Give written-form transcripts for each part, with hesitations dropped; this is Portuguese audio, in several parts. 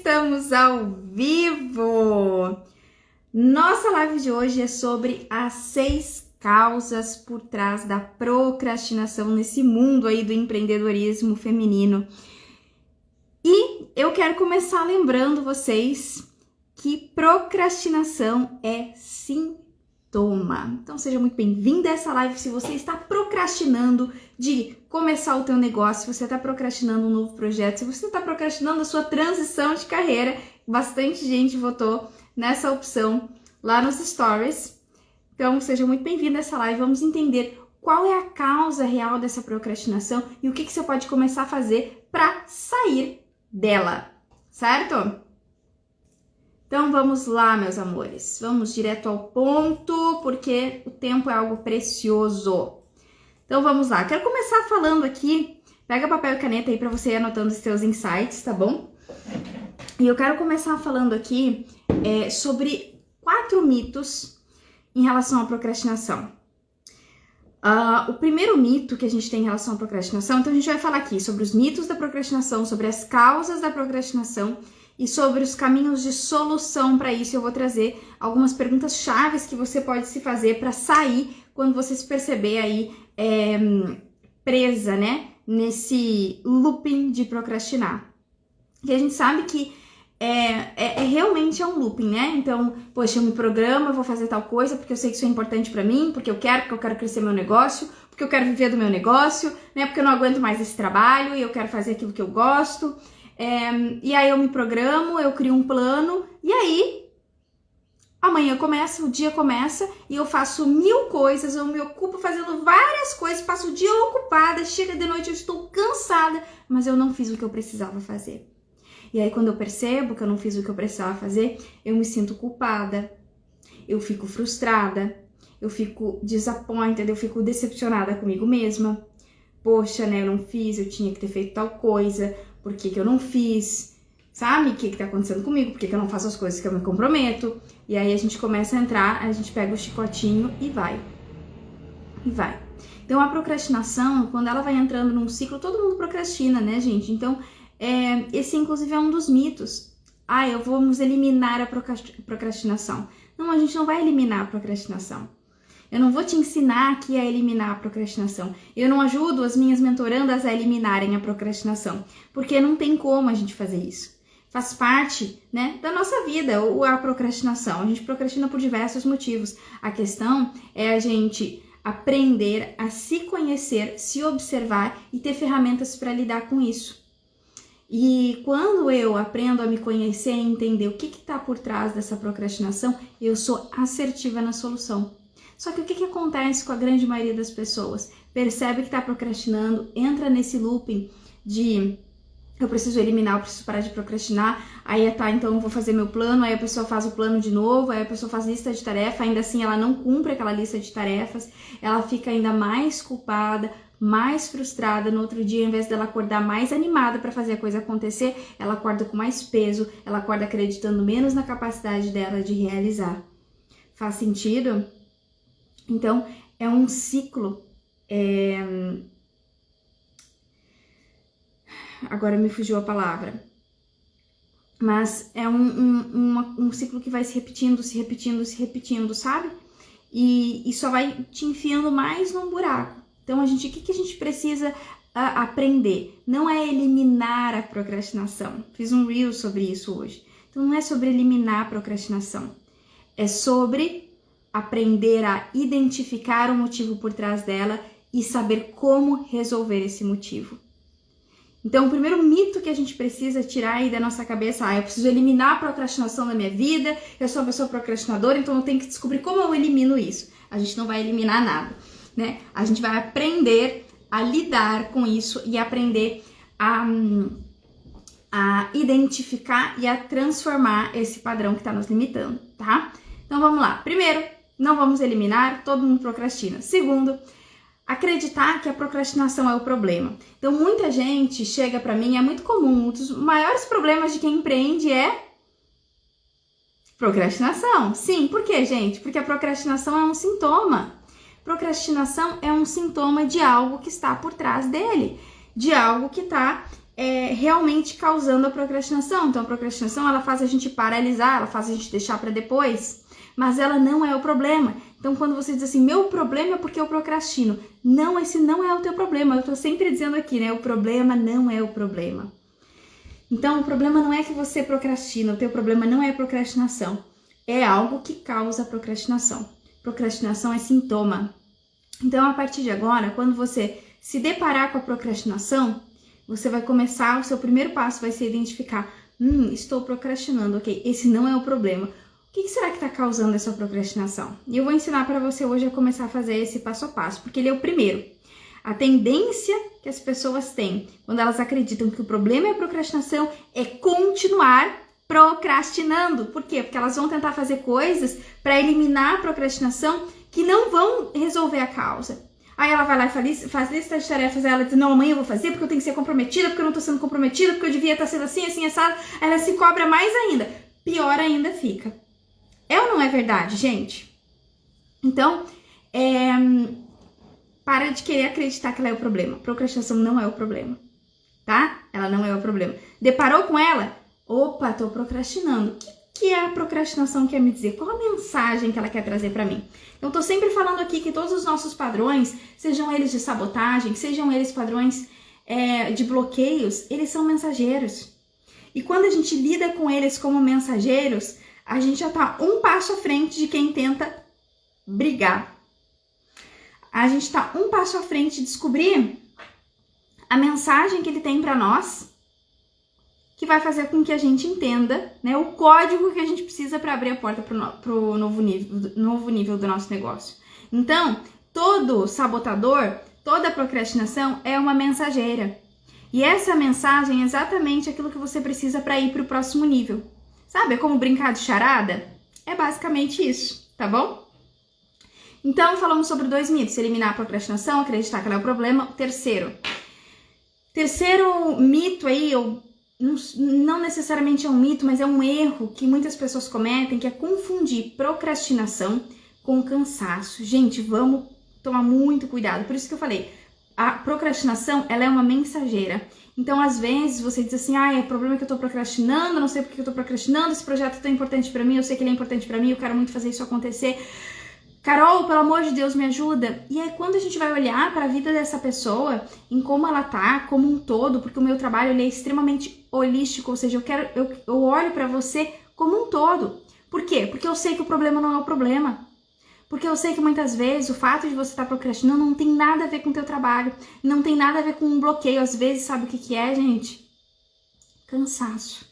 estamos ao vivo! Nossa live de hoje é sobre as 6 causas por trás da procrastinação nesse mundo aí do empreendedorismo feminino. E eu quero começar lembrando vocês que procrastinação é sintoma. Então seja muito bem-vinda a essa live. Se você está procrastinando de começar o teu negócio, se você está procrastinando um novo projeto, se você está procrastinando a sua transição de carreira, bastante gente votou nessa opção lá nos stories. Então seja muito bem-vinda a essa live. Vamos entender qual é a causa real dessa procrastinação e o que você pode começar a fazer para sair dela, certo? Então vamos lá, meus amores, vamos direto ao ponto, porque o tempo é algo precioso. Então vamos lá, quero começar falando aqui, pega papel e caneta aí para você ir anotando os seus insights, tá bom? E eu quero começar falando aqui sobre 4 mitos em relação à procrastinação. O primeiro mito que a gente tem em relação à procrastinação, então a gente vai falar aqui sobre os mitos da procrastinação, sobre as causas da procrastinação, e sobre os caminhos de solução para isso. Eu vou trazer algumas perguntas chaves que você pode se fazer para sair quando você se perceber aí presa, né, nesse looping de procrastinar. E a gente sabe que realmente é um looping, né? Então, poxa, eu me programo, eu vou fazer tal coisa porque eu sei que isso é importante para mim, porque eu quero crescer meu negócio, porque eu quero viver do meu negócio, né? Porque eu não aguento mais esse trabalho e eu quero fazer aquilo que eu gosto. E aí eu me programo, eu crio um plano, e aí amanhã começa, o dia começa e eu faço 1000 coisas, eu me ocupo fazendo várias coisas, passo o dia ocupada, chega de noite, eu estou cansada, mas eu não fiz o que eu precisava fazer. E aí quando eu percebo que eu não fiz o que eu precisava fazer, eu me sinto culpada, eu fico frustrada, eu fico disappointed, eu fico decepcionada comigo mesma. Poxa, né, eu não fiz, eu tinha que ter feito tal coisa, por que eu não fiz, sabe? O que tá acontecendo comigo, por que eu não faço as coisas que eu me comprometo? E aí a gente começa a entrar, a gente pega o chicotinho e vai. Então a procrastinação, quando ela vai entrando num ciclo, todo mundo procrastina, né, gente? Então esse inclusive é um dos mitos. Vamos eliminar a procrastinação. Não, a gente não vai eliminar a procrastinação. Eu não vou te ensinar aqui a eliminar a procrastinação. Eu não ajudo as minhas mentorandas a eliminarem a procrastinação, porque não tem como a gente fazer isso. Faz parte, né, da nossa vida a procrastinação. A gente procrastina por diversos motivos. A questão é a gente aprender a se conhecer, se observar e ter ferramentas para lidar com isso. E quando eu aprendo a me conhecer e entender o que está por trás dessa procrastinação, eu sou assertiva na solução. Só que o que acontece com a grande maioria das pessoas? Percebe que está procrastinando, entra nesse looping de eu preciso eliminar, eu preciso parar de procrastinar, aí então eu vou fazer meu plano, aí a pessoa faz o plano de novo, aí a pessoa faz lista de tarefa, ainda assim ela não cumpre aquela lista de tarefas, ela fica ainda mais culpada, mais frustrada. No outro dia, ao invés dela acordar mais animada para fazer a coisa acontecer, ela acorda com mais peso, ela acorda acreditando menos na capacidade dela de realizar. Faz sentido? Então, é um ciclo, agora me fugiu a palavra, mas é um ciclo que vai se repetindo, sabe? E só vai te enfiando mais num buraco. Então, o que a gente precisa aprender? Não é eliminar a procrastinação. Fiz um reel sobre isso hoje. Então, não é sobre eliminar a procrastinação, é sobre aprender a identificar o motivo por trás dela e saber como resolver esse motivo. Então, o primeiro mito que a gente precisa tirar aí da nossa cabeça, eu preciso eliminar a procrastinação da minha vida, eu sou uma pessoa procrastinadora, então eu tenho que descobrir como eu elimino isso. A gente não vai eliminar nada, né? A gente vai aprender a lidar com isso e aprender a identificar e a transformar esse padrão que está nos limitando, tá? Então, vamos lá. Primeiro, não vamos eliminar, todo mundo procrastina. Segundo, acreditar que a procrastinação é o problema. Então, muita gente chega para mim, é muito comum, um dos maiores problemas de quem empreende é procrastinação. Sim, por quê, gente? Porque a procrastinação é um sintoma. Procrastinação é um sintoma de algo que está por trás dele, de algo que está realmente causando a procrastinação. Então a procrastinação, ela faz a gente paralisar, ela faz a gente deixar para depois, mas ela não é o problema. Então quando você diz assim, meu problema é porque eu procrastino, não, esse não é o teu problema. Eu tô sempre dizendo aqui, né, o problema não é o problema. Então o problema não é que você procrastina, o teu problema não é a procrastinação, é algo que causa procrastinação. Procrastinação é sintoma. Então a partir de agora, quando você se deparar com a procrastinação, você vai começar, o seu primeiro passo vai ser identificar, estou procrastinando, ok, esse não é o problema. O que será que está causando essa procrastinação? E eu vou ensinar para você hoje a começar a fazer esse passo a passo, porque ele é o primeiro. A tendência que as pessoas têm, quando elas acreditam que o problema é a procrastinação, é continuar procrastinando. Por quê? Porque elas vão tentar fazer coisas para eliminar a procrastinação que não vão resolver a causa. Aí ela vai lá e faz lista de tarefas, ela diz, não, amanhã eu vou fazer porque eu tenho que ser comprometida, porque eu não tô sendo comprometida, porque eu devia estar sendo assim, assim, assado. Aí ela se cobra mais ainda. Pior ainda fica. É ou não é verdade, gente? Então, para de querer acreditar que ela é o problema. Procrastinação não é o problema, tá? Ela não é o problema. Deparou com ela? Opa, tô procrastinando. O que a procrastinação quer me dizer? Qual a mensagem que ela quer trazer para mim? Eu tô sempre falando aqui que todos os nossos padrões, sejam eles de sabotagem, sejam eles padrões de bloqueios, eles são mensageiros. E quando a gente lida com eles como mensageiros, a gente já tá um passo à frente de quem tenta brigar. A gente tá um passo à frente de descobrir a mensagem que ele tem para nós, que vai fazer com que a gente entenda, né, o código que a gente precisa para abrir a porta pro novo nível do nosso negócio. Então, todo sabotador, toda procrastinação é uma mensageira. E essa mensagem é exatamente aquilo que você precisa para ir para o próximo nível. Sabe, é como brincar de charada? É basicamente isso, tá bom? Então, falamos sobre 2 mitos. Eliminar a procrastinação, acreditar que ela é o problema. Terceiro mito aí, não necessariamente é um mito, mas é um erro que muitas pessoas cometem, que é confundir procrastinação com cansaço. Gente, vamos tomar muito cuidado. Por isso que eu falei, a procrastinação, ela é uma mensageira. Então, às vezes, você diz assim, o problema é que eu tô procrastinando, não sei porque eu tô procrastinando, esse projeto é tão importante pra mim, eu sei que ele é importante pra mim, eu quero muito fazer isso acontecer. Carol, pelo amor de Deus, me ajuda. E aí, quando a gente vai olhar para a vida dessa pessoa, em como ela tá, como um todo, porque o meu trabalho ele é extremamente holístico, ou seja, eu olho para você como um todo. Por quê? Porque eu sei que o problema não é o problema. Porque eu sei que muitas vezes o fato de você estar procrastinando não tem nada a ver com o teu trabalho, não tem nada a ver com um bloqueio. Às vezes, sabe o que é, gente? Cansaço.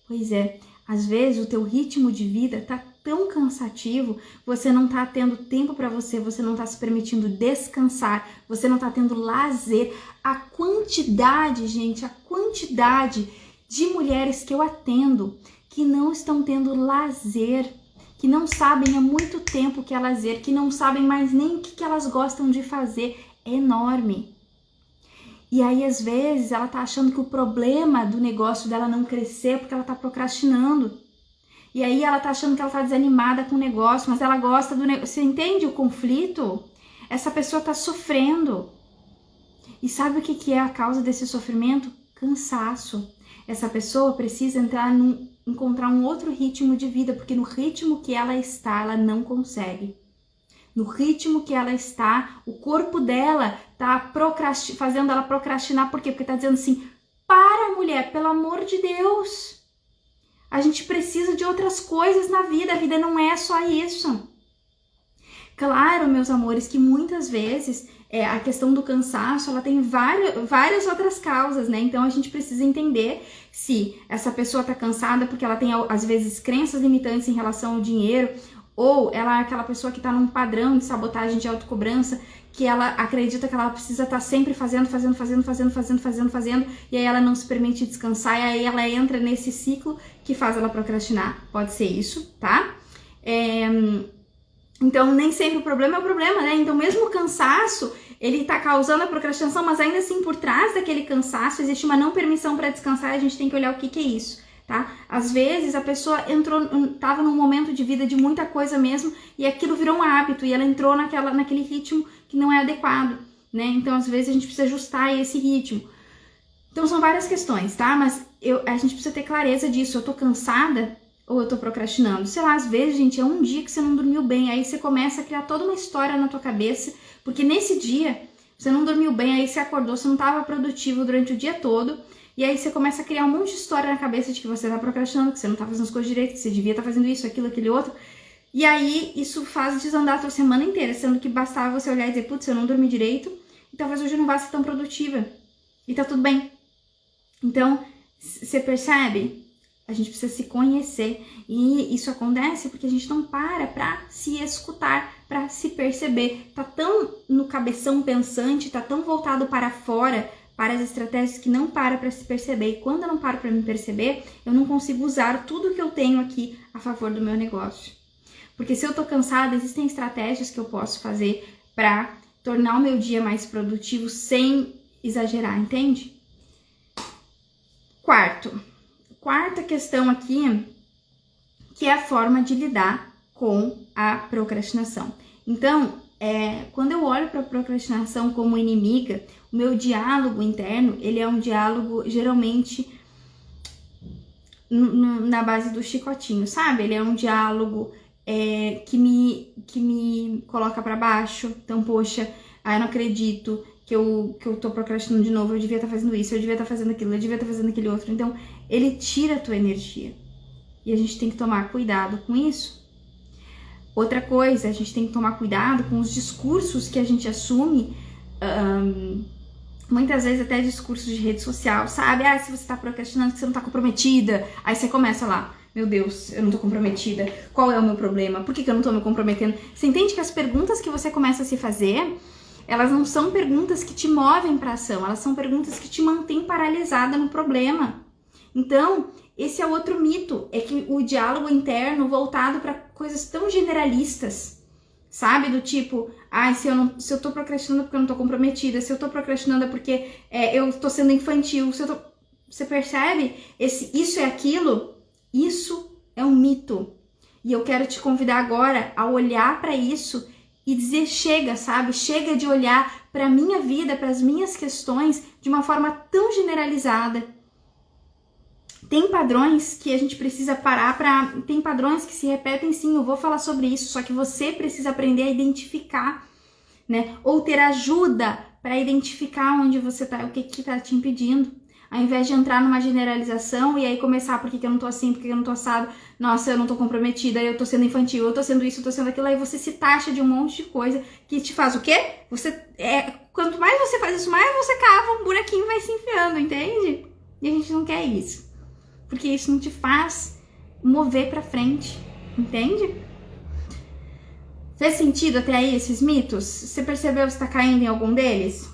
Pois é, às vezes o teu ritmo de vida tá tão cansativo, você não tá tendo tempo para você não tá se permitindo descansar, você não tá tendo lazer. A quantidade, gente, a quantidade de mulheres que eu atendo que não estão tendo lazer, que não sabem há muito tempo o que é lazer, que não sabem mais nem o que elas gostam de fazer, é enorme. E aí, às vezes, ela tá achando que o problema do negócio dela não crescer é porque ela tá procrastinando. E aí ela tá achando que ela tá desanimada com o negócio, mas ela gosta do negócio. Você entende o conflito? Essa pessoa tá sofrendo. E sabe o que é a causa desse sofrimento? Cansaço. Essa pessoa precisa encontrar um outro ritmo de vida, porque no ritmo que ela está, ela não consegue. No ritmo que ela está, o corpo dela tá fazendo ela procrastinar. Por quê? Porque tá dizendo assim, para, mulher, pelo amor de Deus. A gente precisa de outras coisas na vida, a vida não é só isso. Claro, meus amores, que muitas vezes a questão do cansaço, ela tem várias outras causas, né? Então a gente precisa entender se essa pessoa tá cansada porque ela tem, às vezes, crenças limitantes em relação ao dinheiro, ou ela é aquela pessoa que tá num padrão de sabotagem, de autocobrança, que ela acredita que ela precisa estar sempre fazendo, e aí ela não se permite descansar, e aí ela entra nesse ciclo que faz ela procrastinar. Pode ser isso, tá? Então, nem sempre o problema é o problema, né? Então, mesmo o cansaço, ele tá causando a procrastinação, mas ainda assim, por trás daquele cansaço, existe uma não permissão para descansar, e a gente tem que olhar o que é isso. Tá? Às vezes a pessoa estava num momento de vida de muita coisa mesmo e aquilo virou um hábito e ela entrou naquele ritmo que não é adequado, né? Então às vezes a gente precisa ajustar esse ritmo. Então são várias questões, tá? Mas a gente precisa ter clareza disso. Eu tô cansada ou eu tô procrastinando? Sei lá, às vezes, gente, é um dia que você não dormiu bem, aí você começa a criar toda uma história na tua cabeça, porque nesse dia você não dormiu bem, aí você acordou, você não tava produtivo durante o dia todo, e aí você começa a criar um monte de história na cabeça de que você tá procrastinando, que você não tá fazendo as coisas direito, que você devia estar fazendo isso, aquilo, aquele outro. E aí isso faz desandar a tua semana inteira, sendo que bastava você olhar e dizer, putz, eu não dormi direito, e talvez hoje eu não vá ser tão produtiva. E tá tudo bem. Então, você percebe? A gente precisa se conhecer. E isso acontece porque a gente não para pra se escutar, pra se perceber. Tá tão no cabeção pensante, tá tão voltado para fora, para as estratégias, que não para pra se perceber. E quando eu não paro pra me perceber, eu não consigo usar tudo que eu tenho aqui a favor do meu negócio. Porque se eu tô cansada, existem estratégias que eu posso fazer pra tornar o meu dia mais produtivo sem exagerar, entende? Quarta questão aqui, que é a forma de lidar com a procrastinação. Então, quando eu olho para a procrastinação como inimiga, o meu diálogo interno, ele é um diálogo geralmente na base do chicotinho, sabe? Ele é um diálogo que me coloca para baixo. Então, poxa, eu não acredito que eu tô procrastinando de novo, eu devia estar fazendo isso, eu devia estar fazendo aquilo, eu devia estar fazendo aquele outro. Então, ele tira a tua energia. E a gente tem que tomar cuidado com isso. Outra coisa, a gente tem que tomar cuidado com os discursos que a gente assume, muitas vezes até discursos de rede social, sabe? Se você tá procrastinando, que você não tá comprometida. Aí você começa lá, meu Deus, eu não tô comprometida, qual é o meu problema? Por que eu não tô me comprometendo? Você entende que as perguntas que você começa a se fazer, elas não são perguntas que te movem para ação, elas são perguntas que te mantêm paralisada no problema. Então, esse é outro mito, é que o diálogo interno voltado para coisas tão generalistas, sabe? Do tipo, se eu tô procrastinando é porque eu não tô comprometida, se eu tô procrastinando é porque eu tô sendo infantil, você percebe? Isso é aquilo? Isso é um mito. E eu quero te convidar agora a olhar para isso e dizer chega, sabe? Chega de olhar para minha vida, para as minhas questões de uma forma tão generalizada. Tem padrões que a gente precisa parar tem padrões que se repetem, sim, eu vou falar sobre isso, só que você precisa aprender a identificar, né? Ou ter ajuda para identificar onde você tá, o que tá te impedindo. Ao invés de entrar numa generalização e aí começar, por que eu não tô assim, por que eu não tô assado, nossa, eu não tô comprometida, eu tô sendo infantil, eu tô sendo isso, eu tô sendo aquilo, aí você se taxa de um monte de coisa que te faz o quê? Quanto mais você faz isso, mais você cava um buraquinho e vai se enfiando, entende? E a gente não quer isso, porque isso não te faz mover pra frente, entende? Fez sentido até aí esses mitos? Você percebeu que você tá caindo em algum deles?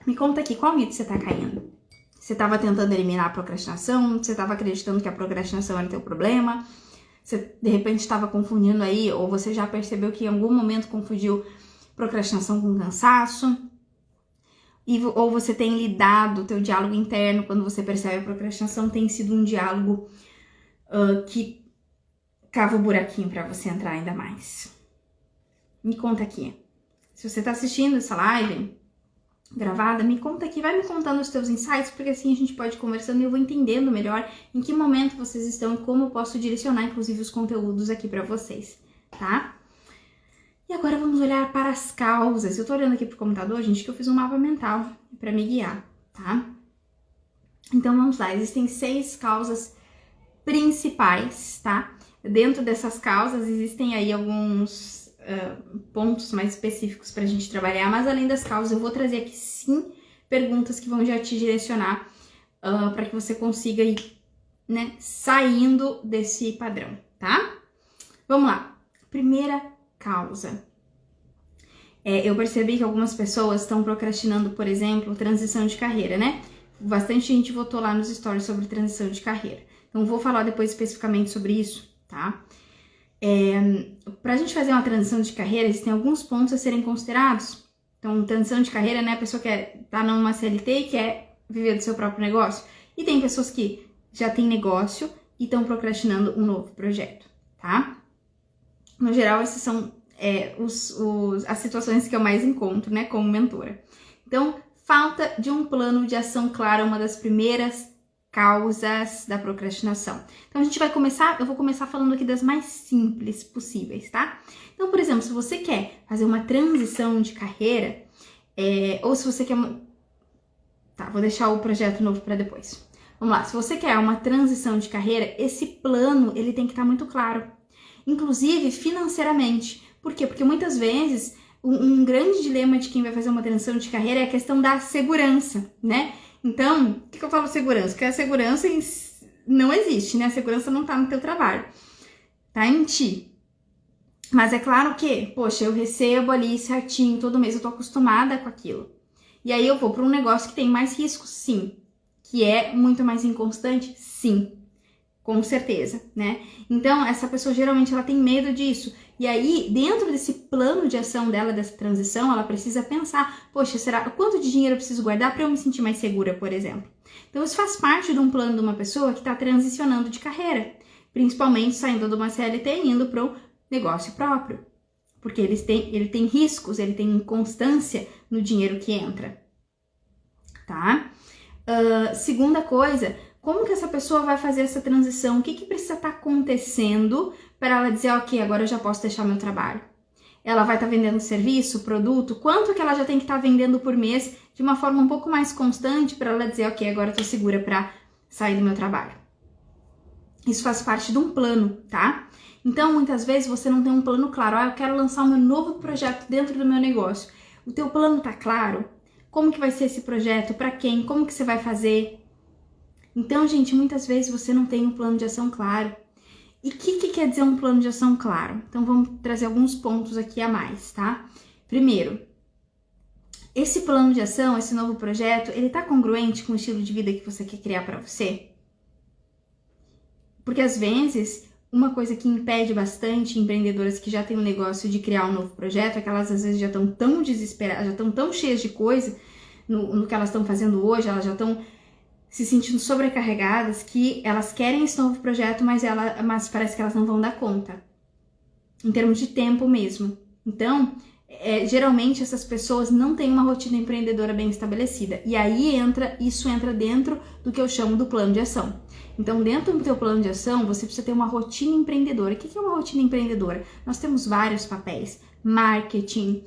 Me conta aqui, qual mito você tá caindo? Você tava tentando eliminar a procrastinação? Você tava acreditando que a procrastinação era teu problema? Você, de repente, estava confundindo aí, ou você já percebeu que em algum momento confundiu procrastinação com cansaço? Ou você tem lidado, o teu diálogo interno, quando você percebe a procrastinação, tem sido um diálogo que cava o buraquinho para você entrar ainda mais. Me conta aqui. Se você tá assistindo essa live gravada, me conta aqui, vai me contando os teus insights, porque assim a gente pode ir conversando e eu vou entendendo melhor em que momento vocês estão e como eu posso direcionar, inclusive, os conteúdos aqui para vocês, tá? E agora vamos olhar para as causas. Eu tô olhando aqui pro computador, gente, que eu fiz um mapa mental para me guiar, tá? Então vamos lá, existem 6 causas principais, tá? Dentro dessas causas existem aí alguns pontos mais específicos pra gente trabalhar, mas além das causas eu vou trazer aqui 5 perguntas que vão já te direcionar para que você consiga ir, né, saindo desse padrão, tá? Vamos lá. Primeira causa. Eu percebi que algumas pessoas estão procrastinando, por exemplo, transição de carreira, né? Bastante gente votou lá nos stories sobre transição de carreira. Então vou falar depois especificamente sobre isso, tá? Pra gente fazer uma transição de carreira, existem alguns pontos a serem considerados. Então, transição de carreira, né? A pessoa quer tá numa CLT e quer viver do seu próprio negócio. E tem pessoas que já têm negócio e estão procrastinando um novo projeto, tá? No geral, esses são as situações que eu mais encontro, né, como mentora. Então, falta de um plano de ação claro é uma das primeiras causas da procrastinação. Então, eu vou começar falando aqui das mais simples possíveis, tá? Então, por exemplo, se você quer fazer uma transição de carreira, ou se você quer... Tá, vou deixar o projeto novo para depois. Vamos lá, se você quer uma transição de carreira, esse plano, ele tem que estar muito claro. Inclusive, financeiramente. Por quê? Porque muitas vezes, um grande dilema de quem vai fazer uma transição de carreira é a questão da segurança, né? Então, por que eu falo segurança? Porque a segurança não existe, né? A segurança não tá no teu trabalho, tá em ti. Mas é claro que, poxa, eu recebo ali certinho todo mês, eu tô acostumada com aquilo. E aí eu vou para um negócio que tem mais risco, sim. Que é muito mais inconstante, sim. Com certeza, né? Então, essa pessoa geralmente ela tem medo disso. E aí, dentro desse plano de ação dela, dessa transição, ela precisa pensar, poxa, quanto de dinheiro eu preciso guardar para eu me sentir mais segura, por exemplo? Então, isso faz parte de um plano de uma pessoa que está transicionando de carreira, principalmente saindo de uma CLT e indo para um negócio próprio. Porque ele tem riscos, ele tem inconstância no dinheiro que entra, tá? Segunda coisa, como que essa pessoa vai fazer essa transição? O que precisa estar acontecendo para ela dizer, ok, agora eu já posso deixar meu trabalho? Ela vai estar vendendo serviço, produto? Quanto que ela já tem que estar vendendo por mês de uma forma um pouco mais constante para ela dizer, ok, agora eu tô segura para sair do meu trabalho? Isso faz parte de um plano, tá? Então, muitas vezes você não tem um plano claro. Eu quero lançar o meu novo projeto dentro do meu negócio. O teu plano tá claro? Como que vai ser esse projeto? Para quem? Como que você vai fazer? Então, gente, muitas vezes você não tem um plano de ação claro. E o que quer dizer um plano de ação claro? Então, vamos trazer alguns pontos aqui a mais, tá? Primeiro, esse plano de ação, esse novo projeto, ele tá congruente com o estilo de vida que você quer criar para você? Porque às vezes, uma coisa que impede bastante empreendedoras que já têm um negócio de criar um novo projeto é que elas às vezes já estão tão desesperadas, já estão tão cheias de coisa no que elas estão fazendo hoje, elas já estão se sentindo sobrecarregadas que elas querem esse novo projeto, mas parece que elas não vão dar conta, em termos de tempo mesmo. Então, geralmente essas pessoas não têm uma rotina empreendedora bem estabelecida. E aí isso entra dentro do que eu chamo do plano de ação. Então, dentro do teu plano de ação, você precisa ter uma rotina empreendedora. O que é uma rotina empreendedora? Nós temos vários papéis. Marketing,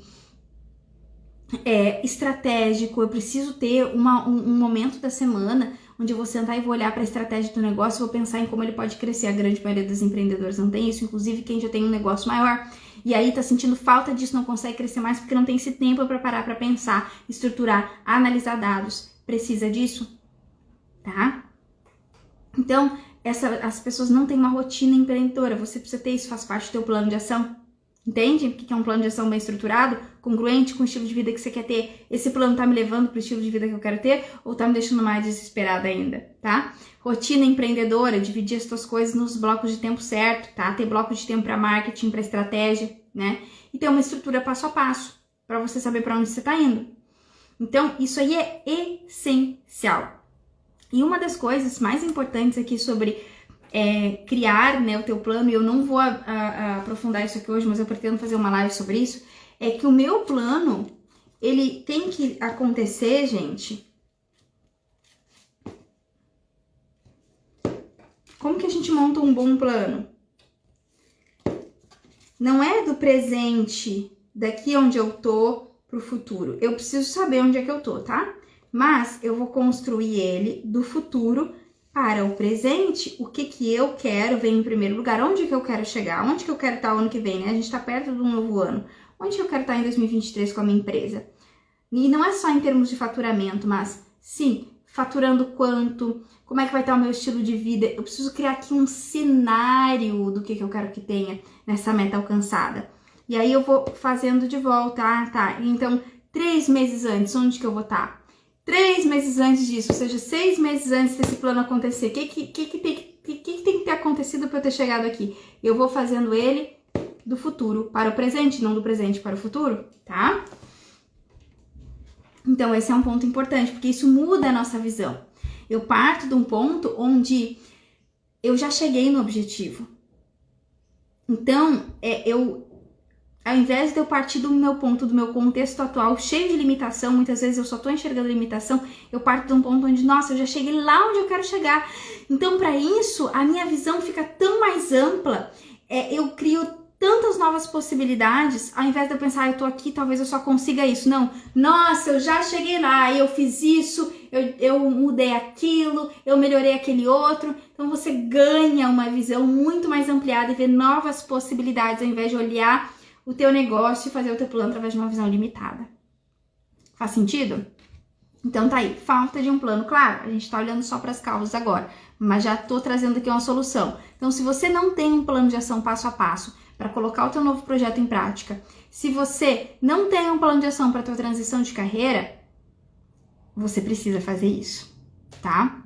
estratégico. Eu preciso ter um momento da semana onde eu vou sentar e vou olhar para a estratégia do negócio e vou pensar em como ele pode crescer. A grande maioria dos empreendedores não tem isso, inclusive quem já tem um negócio maior e aí tá sentindo falta disso, não consegue crescer mais porque não tem esse tempo para parar para pensar, estruturar, analisar dados. Precisa disso, tá? Então, as pessoas não têm uma rotina empreendedora. Você precisa ter isso, faz parte do teu plano de ação. Entende? O que é um plano de ação bem estruturado, congruente com o estilo de vida que você quer ter? Esse plano tá me levando pro estilo de vida que eu quero ter ou tá me deixando mais desesperada ainda, tá? Rotina empreendedora, dividir as tuas coisas nos blocos de tempo certo, tá? Ter bloco de tempo para marketing, para estratégia, né? E ter uma estrutura passo a passo para você saber para onde você tá indo. Então, isso aí é essencial. E uma das coisas mais importantes aqui sobre criar, né, o teu plano, e eu não vou aprofundar isso aqui hoje, mas eu pretendo fazer uma live sobre isso, é que o meu plano, ele tem que acontecer, gente. Como que a gente monta um bom plano? Não é do presente, daqui onde eu tô, pro futuro. Eu preciso saber onde é que eu tô, tá? Mas eu vou construir ele do futuro para o presente. O que eu quero vem em primeiro lugar. Onde que eu quero chegar? Onde que eu quero estar o ano que vem, né? A gente tá perto de um novo ano. Onde que eu quero estar em 2023 com a minha empresa? E não é só em termos de faturamento, mas sim, faturando quanto? Como é que vai estar o meu estilo de vida? Eu preciso criar aqui um cenário do que eu quero que tenha nessa meta alcançada. E aí eu vou fazendo de volta, tá? Então, 3 meses antes, onde que eu vou estar? 3 meses antes disso, ou seja, 6 meses antes desse plano acontecer, o que tem que ter acontecido para eu ter chegado aqui? Eu vou fazendo ele do futuro para o presente, não do presente para o futuro, tá? Então, esse é um ponto importante, porque isso muda a nossa visão. Eu parto de um ponto onde eu já cheguei no objetivo. Então, eu Ao invés de eu partir do meu ponto, do meu contexto atual, cheio de limitação, muitas vezes eu só tô enxergando limitação, eu parto de um ponto onde, nossa, eu já cheguei lá onde eu quero chegar. Então, para isso, a minha visão fica tão mais ampla, eu crio tantas novas possibilidades, ao invés de eu pensar, eu tô aqui, talvez eu só consiga isso. Não, nossa, eu já cheguei lá, eu fiz isso, eu mudei aquilo, eu melhorei aquele outro. Então você ganha uma visão muito mais ampliada e vê novas possibilidades, ao invés de olhar o teu negócio e fazer o teu plano através de uma visão limitada. Faz sentido? Então tá aí, falta de um plano. Claro, a gente tá olhando só para as causas agora, mas já tô trazendo aqui uma solução. Então, se você não tem um plano de ação passo a passo para colocar o teu novo projeto em prática, se você não tem um plano de ação para tua transição de carreira, você precisa fazer isso, tá?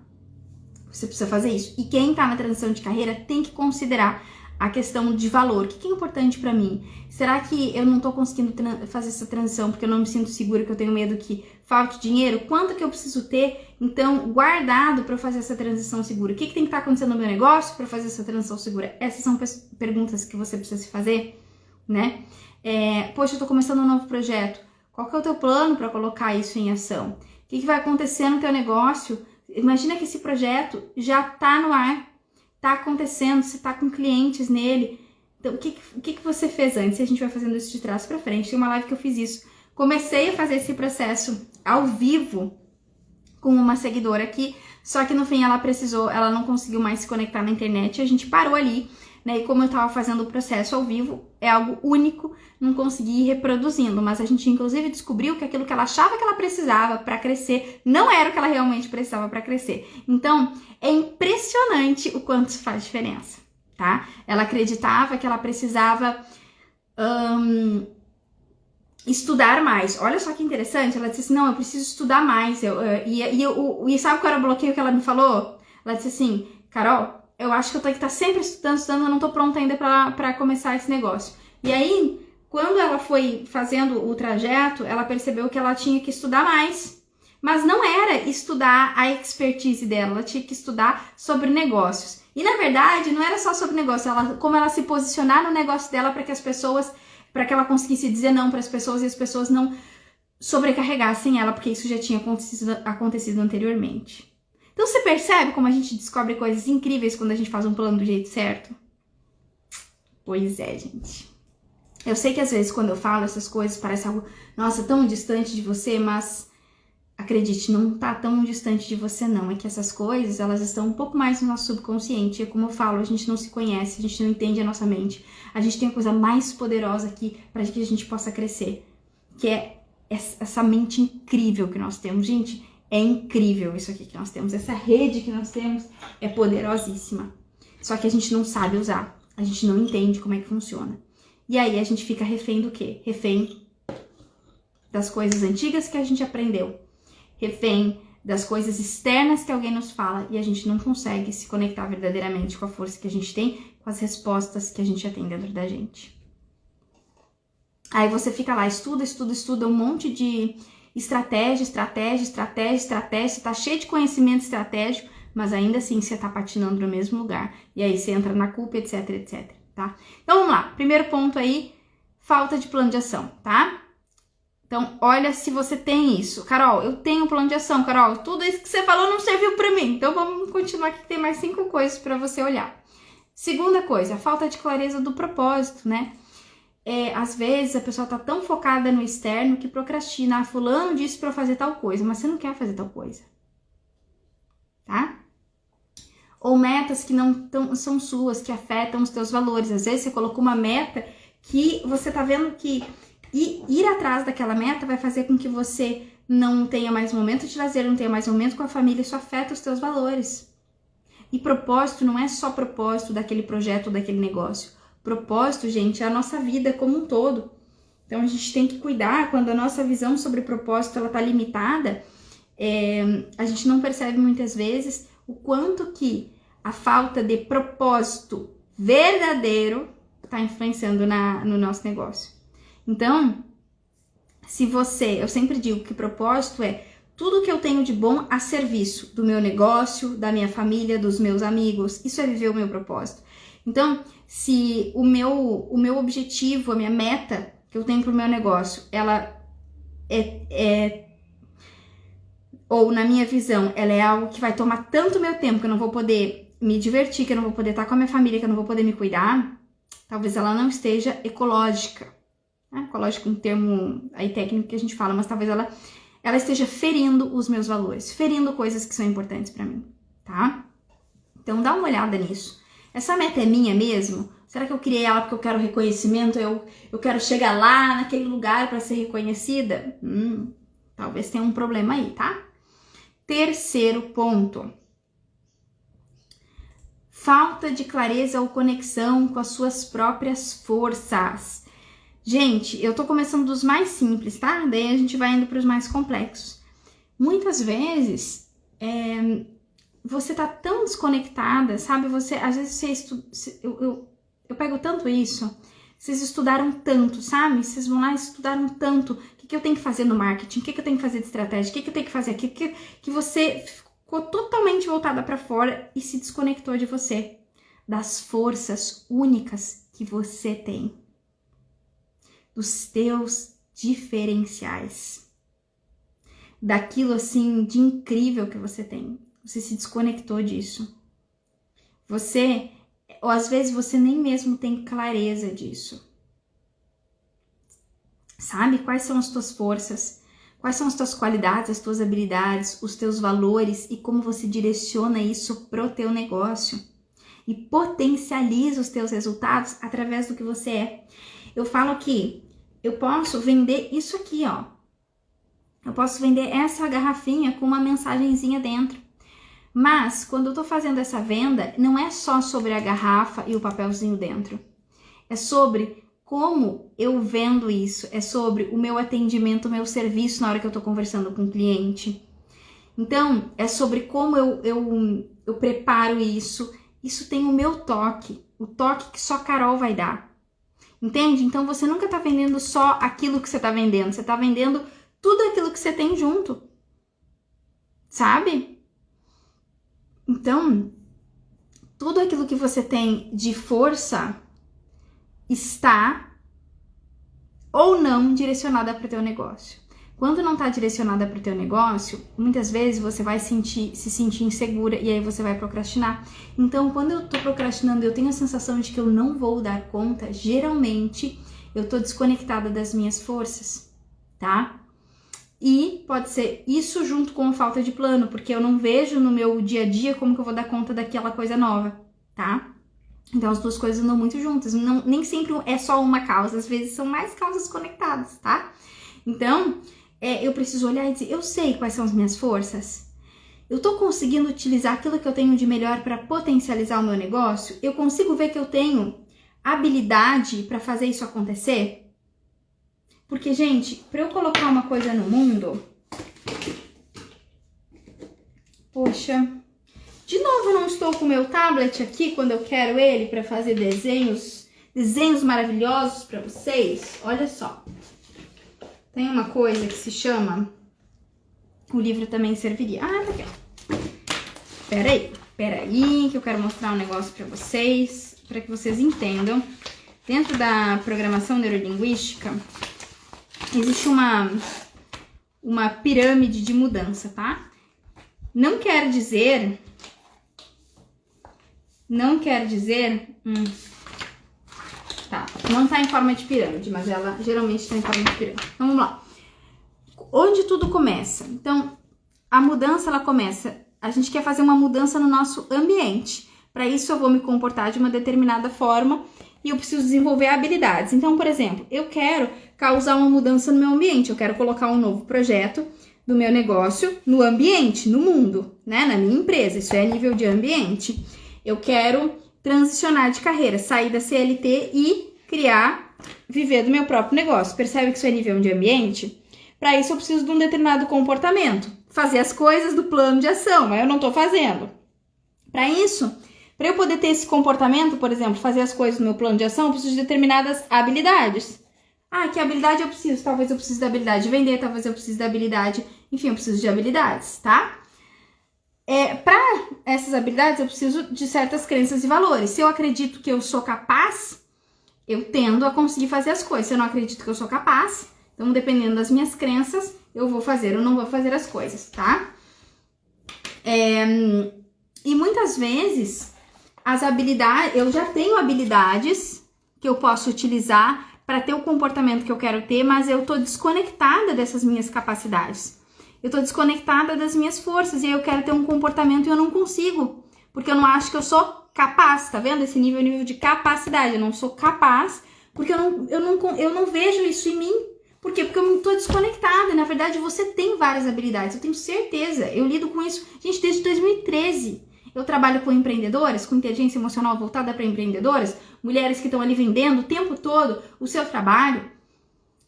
Você precisa fazer isso. E quem tá na transição de carreira tem que considerar a questão de valor. O que é importante para mim? Será que eu não tô conseguindo fazer essa transição porque eu não me sinto segura, que eu tenho medo que falte dinheiro? Quanto que eu preciso ter, então, guardado para fazer essa transição segura? O que tem que estar acontecendo no meu negócio para fazer essa transição segura? Essas são perguntas que você precisa se fazer, né? Poxa, eu tô começando um novo projeto. Qual que é o teu plano para colocar isso em ação? O que vai acontecer no teu negócio? Imagina que esse projeto já tá no ar, tá acontecendo, você tá com clientes nele. Então, o que você fez antes? E a gente vai fazendo isso de trás para frente. Tem uma live que eu fiz isso. Comecei a fazer esse processo ao vivo com uma seguidora aqui, só que no fim ela não conseguiu mais se conectar na internet, a gente parou ali, né? E como eu tava fazendo o processo ao vivo, é algo único, não consegui ir reproduzindo, mas a gente inclusive descobriu que aquilo que ela achava que ela precisava para crescer não era o que ela realmente precisava para crescer. Então, é impressionante o quanto isso faz diferença, tá? Ela acreditava que ela precisava estudar mais. Olha só que interessante, ela disse assim, não, eu preciso estudar mais. E sabe qual era o bloqueio que ela me falou? Ela disse assim, Carol, eu acho que eu tenho que estar sempre estudando, eu não tô pronta ainda para começar esse negócio. E aí, quando ela foi fazendo o trajeto, ela percebeu que ela tinha que estudar mais. Mas não era estudar a expertise dela, ela tinha que estudar sobre negócios. E na verdade, não era só sobre negócio, como ela se posicionar no negócio dela para que ela conseguisse dizer não para as pessoas e as pessoas não sobrecarregassem ela, porque isso já tinha acontecido anteriormente. Então você percebe como a gente descobre coisas incríveis quando a gente faz um plano do jeito certo? Pois é, gente. Eu sei que às vezes quando eu falo essas coisas parece algo, nossa, tão distante de você, mas acredite, não tá tão distante de você não. É que essas coisas, elas estão um pouco mais no nosso subconsciente. É como eu falo, a gente não se conhece, a gente não entende a nossa mente. A gente tem a coisa mais poderosa aqui para que a gente possa crescer, que é essa mente incrível que nós temos. Gente, é incrível isso aqui que nós temos. Essa rede que nós temos é poderosíssima. Só que a gente não sabe usar. A gente não entende como é que funciona. E aí a gente fica refém do quê? Refém das coisas antigas que a gente aprendeu. Refém das coisas externas que alguém nos fala e a gente não consegue se conectar verdadeiramente com a força que a gente tem, com as respostas que a gente já tem dentro da gente. Aí você fica lá, estuda um monte de estratégia, você tá cheio de conhecimento estratégico, mas ainda assim você tá patinando no mesmo lugar. E aí você entra na culpa, etc, tá? Então vamos lá, primeiro ponto aí, falta de plano de ação, tá? Então, olha se você tem isso. Carol, eu tenho um plano de ação, Carol. Tudo isso que você falou não serviu pra mim. Então, vamos continuar aqui que tem mais 5 coisas pra você olhar. Segunda coisa, a falta de clareza do propósito, né? Às vezes, a pessoa tá tão focada no externo que procrastina. Ah, fulano disse pra eu fazer tal coisa, mas você não quer fazer tal coisa. Tá? Ou metas que não são suas, que afetam os teus valores. Às vezes, você colocou uma meta que você tá vendo que ir atrás daquela meta vai fazer com que você não tenha mais momento de lazer, não tenha mais momento com a família, isso afeta os teus valores. E propósito não é só propósito daquele projeto ou daquele negócio. Propósito, gente, é a nossa vida como um todo. Então a gente tem que cuidar quando a nossa visão sobre propósito ela tá limitada, a gente não percebe muitas vezes o quanto que a falta de propósito verdadeiro tá influenciando no nosso negócio. Então, eu sempre digo que propósito é tudo que eu tenho de bom a serviço do meu negócio, da minha família, dos meus amigos. Isso é viver o meu propósito. Então, se o meu objetivo, a minha meta que eu tenho pro meu negócio, ela ou na minha visão, ela é algo que vai tomar tanto meu tempo que eu não vou poder me divertir, que eu não vou poder estar com a minha família, que eu não vou poder me cuidar, talvez ela não esteja ecológica. Ecológico é um termo aí técnico que a gente fala, mas talvez ela esteja ferindo os meus valores, ferindo coisas que são importantes pra mim, tá? Então dá uma olhada nisso. Essa meta é minha mesmo? Será que eu criei ela porque eu quero reconhecimento? Eu quero chegar lá naquele lugar para ser reconhecida? Talvez tenha um problema aí, tá? Terceiro ponto. Falta de clareza ou conexão com as suas próprias forças. Gente, eu tô começando dos mais simples, tá? Daí a gente vai indo para os mais complexos. Muitas vezes, você tá tão desconectada, sabe? Às vezes eu pego tanto isso. Vocês estudaram tanto, sabe? Vocês vão lá e estudaram tanto. O que eu tenho que fazer no marketing? O que eu tenho que fazer de estratégia? O que eu tenho que fazer aqui? Que você ficou totalmente voltada para fora e se desconectou de você, das forças únicas que você tem, dos teus diferenciais, daquilo assim de incrível que você tem. Você se desconectou disso. Ou às vezes você nem mesmo tem clareza disso. Sabe quais são as tuas forças? Quais são as tuas qualidades, as tuas habilidades, os teus valores e como você direciona isso pro teu negócio e potencializa os teus resultados através do que você é. Eu falo que eu posso vender isso aqui, ó. Eu posso vender essa garrafinha com uma mensagenzinha dentro. Mas, quando eu tô fazendo essa venda, não é só sobre a garrafa e o papelzinho dentro. É sobre como eu vendo isso. É sobre o meu atendimento, o meu serviço na hora que eu tô conversando com o cliente. Então, é sobre como eu preparo isso. Isso tem o meu toque. O toque que só a Carol vai dar. Entende? Então, você nunca tá vendendo só aquilo que você tá vendendo. Você tá vendendo tudo aquilo que você tem junto. Sabe? Então, tudo aquilo que você tem de força está ou não direcionada para o teu negócio. Quando não está direcionada para o teu negócio, muitas vezes você vai se sentir insegura e aí você vai procrastinar. Então, quando eu estou procrastinando, eu tenho a sensação de que eu não vou dar conta, geralmente eu estou desconectada das minhas forças, tá? E pode ser isso junto com a falta de plano, porque eu não vejo no meu dia a dia como que eu vou dar conta daquela coisa nova, tá? Então as duas coisas andam muito juntas, nem sempre é só uma causa, às vezes são mais causas conectadas, tá? Então, eu preciso olhar e dizer, eu sei quais são as minhas forças? Eu tô conseguindo utilizar aquilo que eu tenho de melhor para potencializar o meu negócio? Eu consigo ver que eu tenho habilidade para fazer isso acontecer? Porque, gente, para eu colocar uma coisa no mundo... Poxa, de novo eu não estou com o meu tablet aqui quando eu quero ele para fazer desenhos maravilhosos para vocês. Olha só, tem uma coisa que se chama... O livro também serviria. Ah, tá aqui. Peraí, que eu quero mostrar um negócio para vocês, para que vocês entendam. Dentro da programação neurolinguística... Existe uma pirâmide de mudança, tá? Não quer dizer... Tá, não tá em forma de pirâmide, mas ela geralmente tá em forma de pirâmide. Então, vamos lá. Onde tudo começa? Então, a mudança, ela começa... A gente quer fazer uma mudança no nosso ambiente. Para isso, eu vou me comportar de uma determinada forma... E eu preciso desenvolver habilidades. Então, por exemplo, eu quero causar uma mudança no meu ambiente. Eu quero colocar um novo projeto do meu negócio no ambiente, no mundo, né? Na minha empresa. Isso é nível de ambiente. Eu quero transicionar de carreira, sair da CLT e viver do meu próprio negócio. Percebe que isso é nível de ambiente? Para isso, eu preciso de um determinado comportamento. Fazer as coisas do plano de ação, mas eu não estou fazendo. Para isso... Para eu poder ter esse comportamento, por exemplo, fazer as coisas no meu plano de ação, eu preciso de determinadas habilidades. Ah, que habilidade eu preciso? Talvez eu precise da habilidade de vender, talvez eu precise da habilidade... Enfim, eu preciso de habilidades, tá? Para essas habilidades, eu preciso de certas crenças e valores. Se eu acredito que eu sou capaz, eu tendo a conseguir fazer as coisas. Se eu não acredito que eu sou capaz, então, dependendo das minhas crenças, eu vou fazer ou não vou fazer as coisas, tá? E muitas vezes, as habilidades, eu já tenho habilidades que eu posso utilizar para ter o comportamento que eu quero ter, mas eu tô desconectada dessas minhas capacidades. Eu tô desconectada das minhas forças e aí eu quero ter um comportamento e eu não consigo, porque eu não acho que eu sou capaz, tá vendo? Esse nível de capacidade, eu não sou capaz, porque eu não vejo isso em mim. Por quê? Porque eu tô desconectada. Na verdade, você tem várias habilidades, eu tenho certeza. Eu lido com isso, gente, desde 2013. Eu trabalho com empreendedoras, com inteligência emocional voltada para empreendedoras, mulheres que estão ali vendendo o tempo todo o seu trabalho.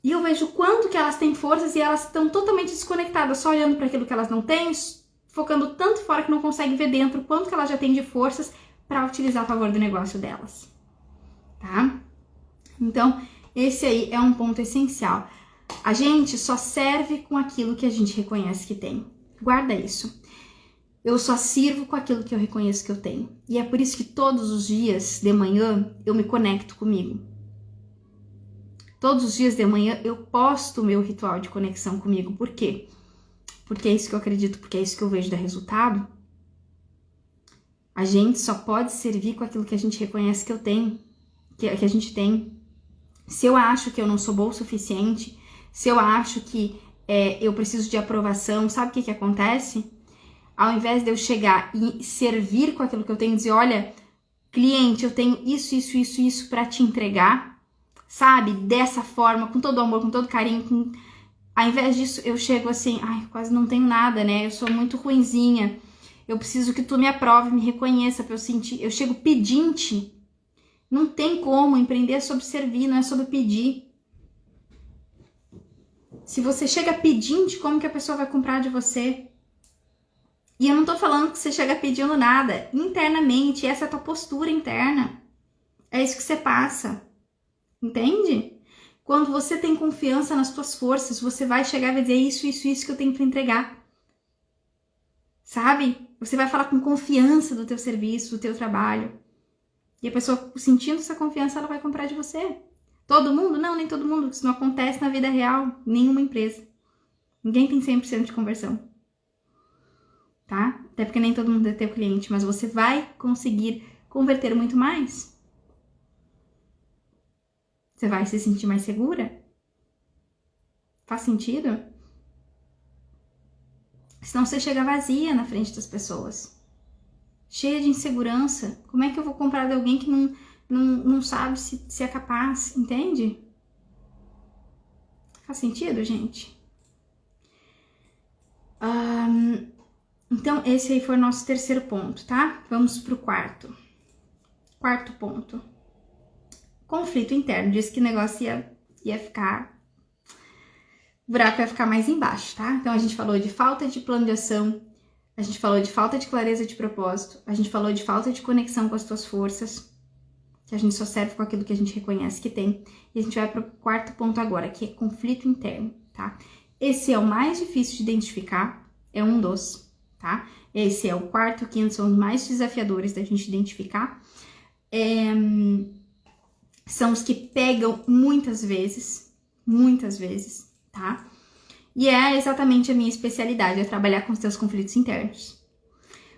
E eu vejo quanto que elas têm forças e elas estão totalmente desconectadas, só olhando para aquilo que elas não têm, focando tanto fora que não conseguem ver dentro quanto que elas já têm de forças para utilizar a favor do negócio delas. Tá? Então, esse aí é um ponto essencial. A gente só serve com aquilo que a gente reconhece que tem. Guarda isso. Eu só sirvo com aquilo que eu reconheço que eu tenho. E é por isso que todos os dias de manhã eu me conecto comigo. Todos os dias de manhã eu posto o meu ritual de conexão comigo. Por quê? Porque é isso que eu acredito, porque é isso que eu vejo dar resultado. A gente só pode servir com aquilo que a gente reconhece que eu tenho, que a gente tem. Se eu acho que eu não sou boa o suficiente, se eu acho que eu preciso de aprovação, sabe o que acontece? Ao invés de eu chegar e servir com aquilo que eu tenho, dizer, olha, cliente, eu tenho isso para te entregar, sabe? Dessa forma, com todo amor, com todo carinho. Ao invés disso, eu chego assim, ai, quase não tenho nada, né? Eu sou muito ruinzinha. Eu preciso que tu me aprove, me reconheça pra eu sentir. Eu chego pedinte. Não tem como, empreender é sobre servir, não é sobre pedir. Se você chega pedinte, como que a pessoa vai comprar de você? E eu não tô falando que você chega pedindo nada. Internamente, essa é a tua postura interna. É isso que você passa. Entende? Quando você tem confiança nas tuas forças, você vai chegar e vai dizer isso que eu tenho para entregar. Sabe? Você vai falar com confiança do teu serviço, do teu trabalho. E a pessoa, sentindo essa confiança, ela vai comprar de você. Todo mundo? Não, nem todo mundo. Isso não acontece na vida real, em nenhuma empresa. Ninguém tem 100% de conversão. Tá? Até porque nem todo mundo é teu cliente, mas você vai conseguir converter muito mais. Você vai se sentir mais segura? Faz sentido? Senão você chega vazia na frente das pessoas. Cheia de insegurança. Como é que eu vou comprar de alguém que não sabe se é capaz? Entende? Faz sentido, gente? Então, esse aí foi o nosso terceiro ponto, tá? Vamos pro quarto. Quarto ponto. Conflito interno. Diz que o negócio ia ficar... O buraco ia ficar mais embaixo, tá? Então, a gente falou de falta de plano de ação, a gente falou de falta de clareza de propósito, a gente falou de falta de conexão com as tuas forças, que a gente só serve com aquilo que a gente reconhece que tem. E a gente vai pro quarto ponto agora, que é conflito interno, tá? Esse é o mais difícil de identificar, é um dos, tá? Esse é o quarto e o quinto, são os mais desafiadores da gente identificar. São os que pegam muitas vezes, tá? E é exatamente a minha especialidade, é trabalhar com os teus conflitos internos.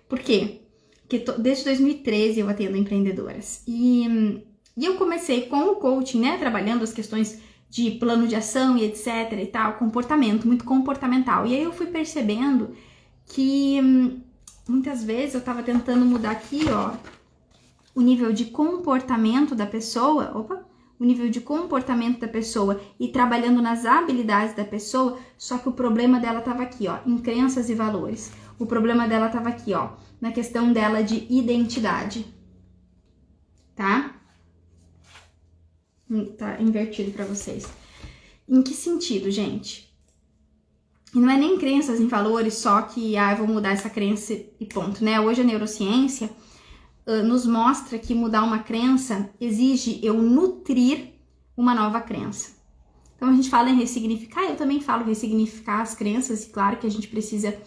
Por quê? Porque desde 2013 eu atendo empreendedoras. E eu comecei com o coaching, né? Trabalhando as questões de plano de ação e etc e tal, comportamento, muito comportamental. E aí eu fui percebendo que muitas vezes eu tava tentando mudar aqui, ó, o nível de comportamento da pessoa, o nível de comportamento da pessoa e trabalhando nas habilidades da pessoa, só que o problema dela tava aqui, ó, em crenças e valores. O problema dela tava aqui, ó, na questão dela de identidade, tá? Tá invertido pra vocês. Em que sentido, gente? E não é nem crenças em valores, só que, eu vou mudar essa crença e ponto, né? Hoje a neurociência nos mostra que mudar uma crença exige eu nutrir uma nova crença. Então a gente fala em ressignificar, eu também falo ressignificar as crenças, e claro que a gente precisa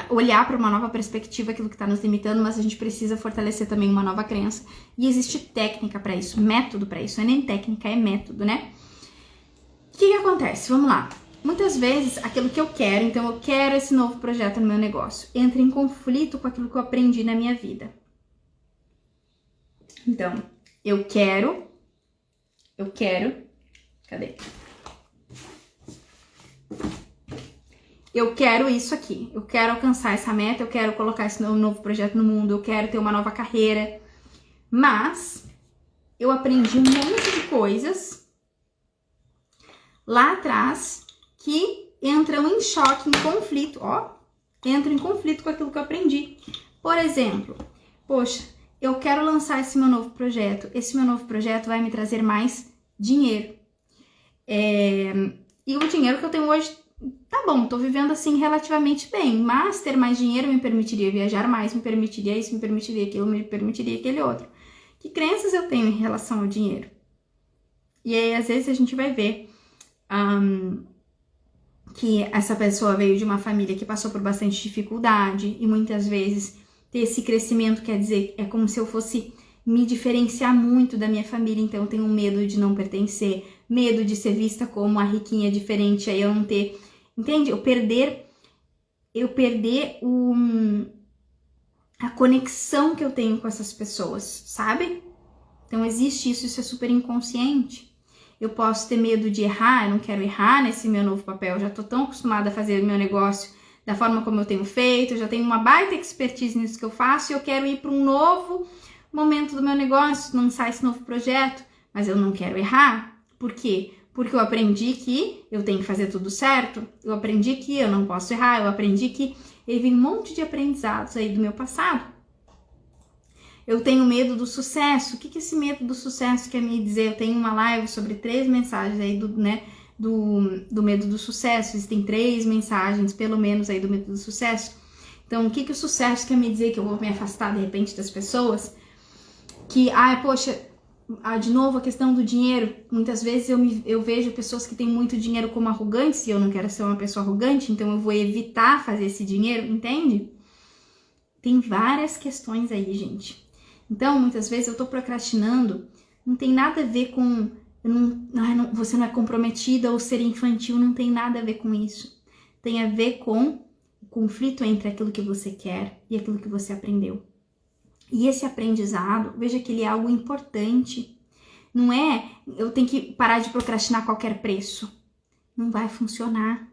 olhar para uma nova perspectiva aquilo que está nos limitando, mas a gente precisa fortalecer também uma nova crença. E existe técnica para isso, método para isso. Não é nem técnica, é método, né? O que acontece? Vamos lá. Muitas vezes, aquilo que eu quero, então eu quero esse novo projeto no meu negócio, entra em conflito com aquilo que eu aprendi na minha vida. Então, eu quero, cadê? Eu quero isso aqui, eu quero alcançar essa meta, eu quero colocar esse novo projeto no mundo, eu quero ter uma nova carreira, mas eu aprendi um monte de coisas lá atrás que entram em choque, em conflito, entram em conflito com aquilo que eu aprendi. Por exemplo, poxa, eu quero lançar esse meu novo projeto, esse meu novo projeto vai me trazer mais dinheiro. E o dinheiro que eu tenho hoje, tá bom, tô vivendo assim relativamente bem, mas ter mais dinheiro me permitiria viajar mais, me permitiria isso, me permitiria aquilo, me permitiria aquele outro. Que crenças eu tenho em relação ao dinheiro? E aí, às vezes, a gente vai ver que essa pessoa veio de uma família que passou por bastante dificuldade e muitas vezes ter esse crescimento quer dizer, é como se eu fosse me diferenciar muito da minha família, então eu tenho medo de não pertencer, medo de ser vista como a riquinha diferente, aí eu não ter, entende? Eu perder a conexão que eu tenho com essas pessoas, sabe? Então existe isso é super inconsciente. Eu posso ter medo de errar, eu não quero errar nesse meu novo papel, eu já tô tão acostumada a fazer o meu negócio da forma como eu tenho feito, eu já tenho uma baita expertise nisso que eu faço e eu quero ir para um novo momento do meu negócio, lançar esse novo projeto, mas eu não quero errar. Por quê? Porque eu aprendi que eu tenho que fazer tudo certo, eu aprendi que eu não posso errar, eu aprendi que ele vem um monte de aprendizados aí do meu passado. Eu tenho medo do sucesso. O que esse medo do sucesso quer me dizer? Eu tenho uma live sobre 3 mensagens aí do medo do sucesso. Existem 3 mensagens, pelo menos, aí do medo do sucesso. Então, o que o sucesso quer me dizer? Que eu vou me afastar, de repente, das pessoas? Que, poxa, de novo, a questão do dinheiro. Muitas vezes eu vejo pessoas que têm muito dinheiro como arrogantes e eu não quero ser uma pessoa arrogante, então eu vou evitar fazer esse dinheiro, entende? Tem várias questões aí, gente. Então, muitas vezes eu tô procrastinando, não tem nada a ver com você não é comprometida ou ser infantil, não tem nada a ver com isso. Tem a ver com o conflito entre aquilo que você quer e aquilo que você aprendeu. E esse aprendizado, veja que ele é algo importante. Não é, eu tenho que parar de procrastinar a qualquer preço. Não vai funcionar.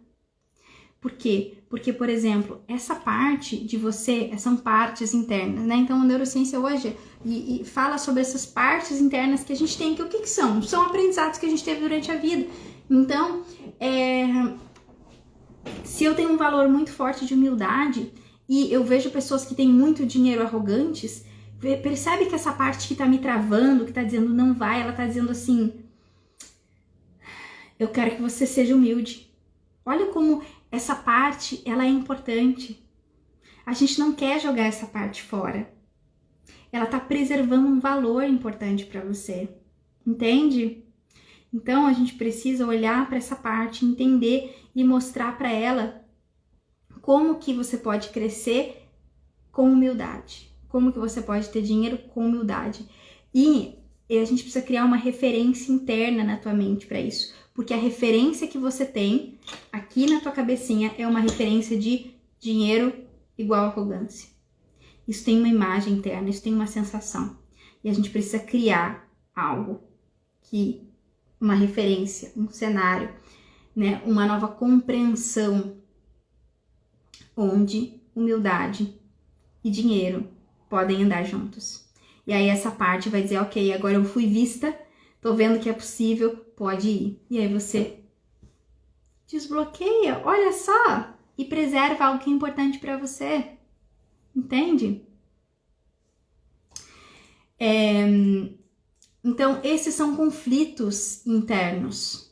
Por quê? Porque, por exemplo, essa parte de você, são partes internas, né? Então, a neurociência hoje e fala sobre essas partes internas que a gente tem, que o que são? São aprendizados que a gente teve durante a vida. Então, se eu tenho um valor muito forte de humildade e eu vejo pessoas que têm muito dinheiro arrogantes, percebe que essa parte que tá me travando, que tá dizendo não vai, ela tá dizendo assim, eu quero que você seja humilde. Olha como essa parte, ela é importante. A gente não quer jogar essa parte fora. Ela tá preservando um valor importante para você. Entende? Então, a gente precisa olhar para essa parte, entender e mostrar para ela como que você pode crescer com humildade. Como que você pode ter dinheiro com humildade. E a gente precisa criar uma referência interna na tua mente para isso. Porque a referência que você tem aqui na tua cabecinha é uma referência de dinheiro igual arrogância. Isso tem uma imagem interna, isso tem uma sensação. E a gente precisa criar algo uma referência, um cenário, né? Uma nova compreensão onde humildade e dinheiro podem andar juntos. E aí essa parte vai dizer, ok, agora eu fui vista, tô vendo que é possível, pode ir. E aí você desbloqueia, olha só, e preserva algo que é importante para você. Entende? Então, esses são conflitos internos.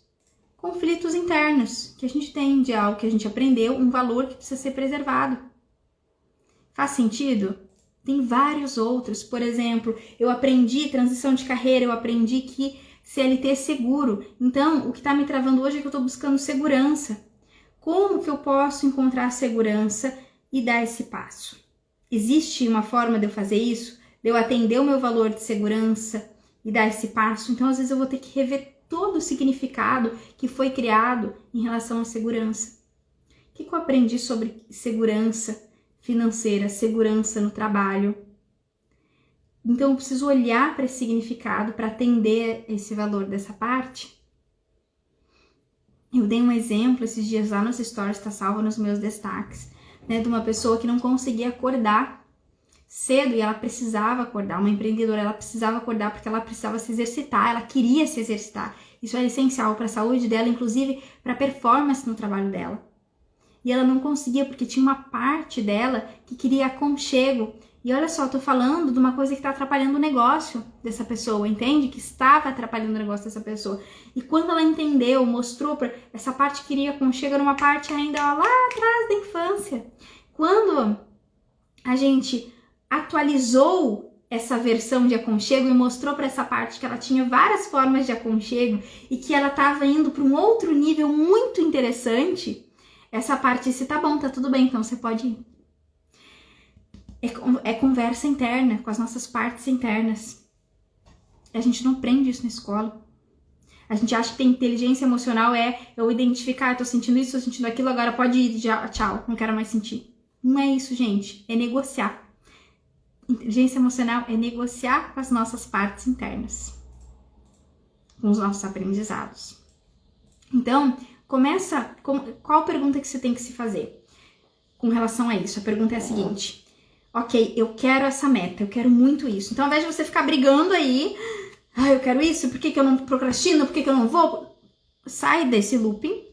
Conflitos internos que a gente tem de algo que a gente aprendeu, um valor que precisa ser preservado. Faz sentido? Tem vários outros. Por exemplo, eu aprendi transição de carreira, eu aprendi que CLT é seguro. Então, o que está me travando hoje é que eu estou buscando segurança. Como que eu posso encontrar segurança e dar esse passo? Existe uma forma de eu fazer isso? De eu atender o meu valor de segurança e dar esse passo? Então, às vezes, eu vou ter que rever todo o significado que foi criado em relação à segurança. O que eu aprendi sobre segurança financeira, segurança no trabalho? Então, eu preciso olhar para esse significado para atender esse valor dessa parte. Eu dei um exemplo esses dias lá nos stories, tá salvo nos meus destaques, né, de uma pessoa que não conseguia acordar cedo e ela precisava acordar. Uma empreendedora, ela precisava acordar porque ela precisava se exercitar, ela queria se exercitar. Isso era essencial para a saúde dela, inclusive para a performance no trabalho dela. E ela não conseguia porque tinha uma parte dela que queria aconchego. E olha só, eu tô falando de uma coisa que está atrapalhando o negócio dessa pessoa, entende? Que estava atrapalhando o negócio dessa pessoa. E quando ela entendeu, mostrou para essa parte que queria aconchego, era uma parte ainda ó, lá atrás da infância. Quando a gente atualizou essa versão de aconchego e mostrou para essa parte que ela tinha várias formas de aconchego e que ela estava indo para um outro nível muito interessante, essa parte disse, tá bom, tá tudo bem, então você pode ir. É conversa interna, com as nossas partes internas. A gente não aprende isso na escola. A gente acha que tem inteligência emocional eu identificar, eu tô sentindo isso, tô sentindo aquilo, agora pode ir, já, tchau, não quero mais sentir. Não é isso, gente, é negociar. Inteligência emocional é negociar com as nossas partes internas, com os nossos aprendizados. Então, qual pergunta que você tem que se fazer com relação a isso? A pergunta é a seguinte: ok, eu quero essa meta, eu quero muito isso. Então, ao invés de você ficar brigando aí, eu quero isso, por que eu não procrastino, por que eu não vou? Sai desse looping.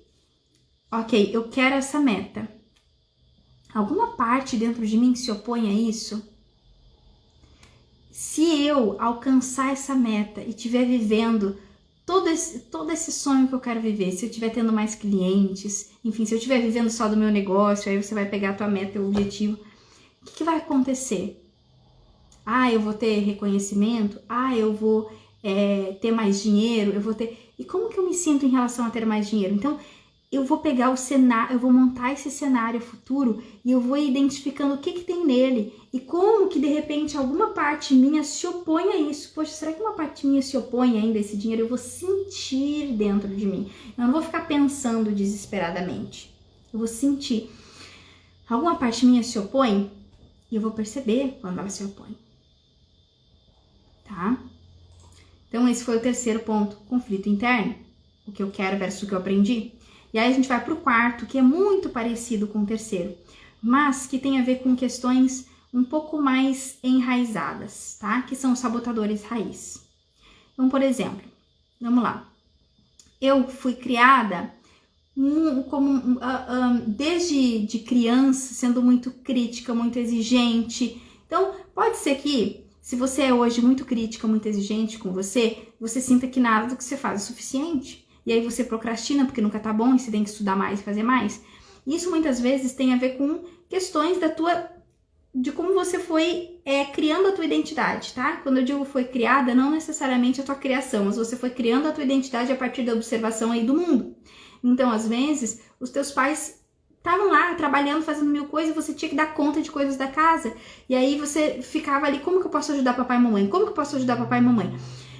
Ok, eu quero essa meta. Alguma parte dentro de mim se opõe a isso? Se eu alcançar essa meta e estiver vivendo todo esse sonho que eu quero viver, se eu estiver tendo mais clientes, enfim, se eu estiver vivendo só do meu negócio, aí você vai pegar a tua meta, o objetivo, o que vai acontecer? Eu vou ter reconhecimento? Eu vou ter mais dinheiro? Eu vou ter... E como que eu me sinto em relação a ter mais dinheiro? Então, eu vou pegar o cenário, eu vou montar esse cenário futuro e eu vou ir identificando o que tem nele e como que de repente alguma parte minha se opõe a isso. Poxa, será que uma parte minha se opõe ainda a esse dinheiro? Eu vou sentir dentro de mim. Eu não vou ficar pensando desesperadamente. Eu vou sentir. Alguma parte minha se opõe e eu vou perceber quando ela se opõe. Tá? Então esse foi o terceiro ponto, conflito interno. O que eu quero versus o que eu aprendi. E aí a gente vai para o quarto, que é muito parecido com o terceiro, mas que tem a ver com questões um pouco mais enraizadas, tá? Que são os sabotadores raiz. Então, por exemplo, vamos lá. Eu fui criada desde de criança, sendo muito crítica, muito exigente. Então, pode ser que, se você é hoje muito crítica, muito exigente com você sinta que nada do que você faz é suficiente. E aí você procrastina porque nunca tá bom e você tem que estudar mais e fazer mais. Isso muitas vezes tem a ver com questões de como você foi criando a tua identidade, tá? Quando eu digo foi criada, não necessariamente a tua criação, mas você foi criando a tua identidade a partir da observação aí do mundo. Então, às vezes, os teus pais estavam lá trabalhando, fazendo mil coisas e você tinha que dar conta de coisas da casa. E aí você ficava ali, como que eu posso ajudar papai e mamãe? Como que eu posso ajudar papai e mamãe?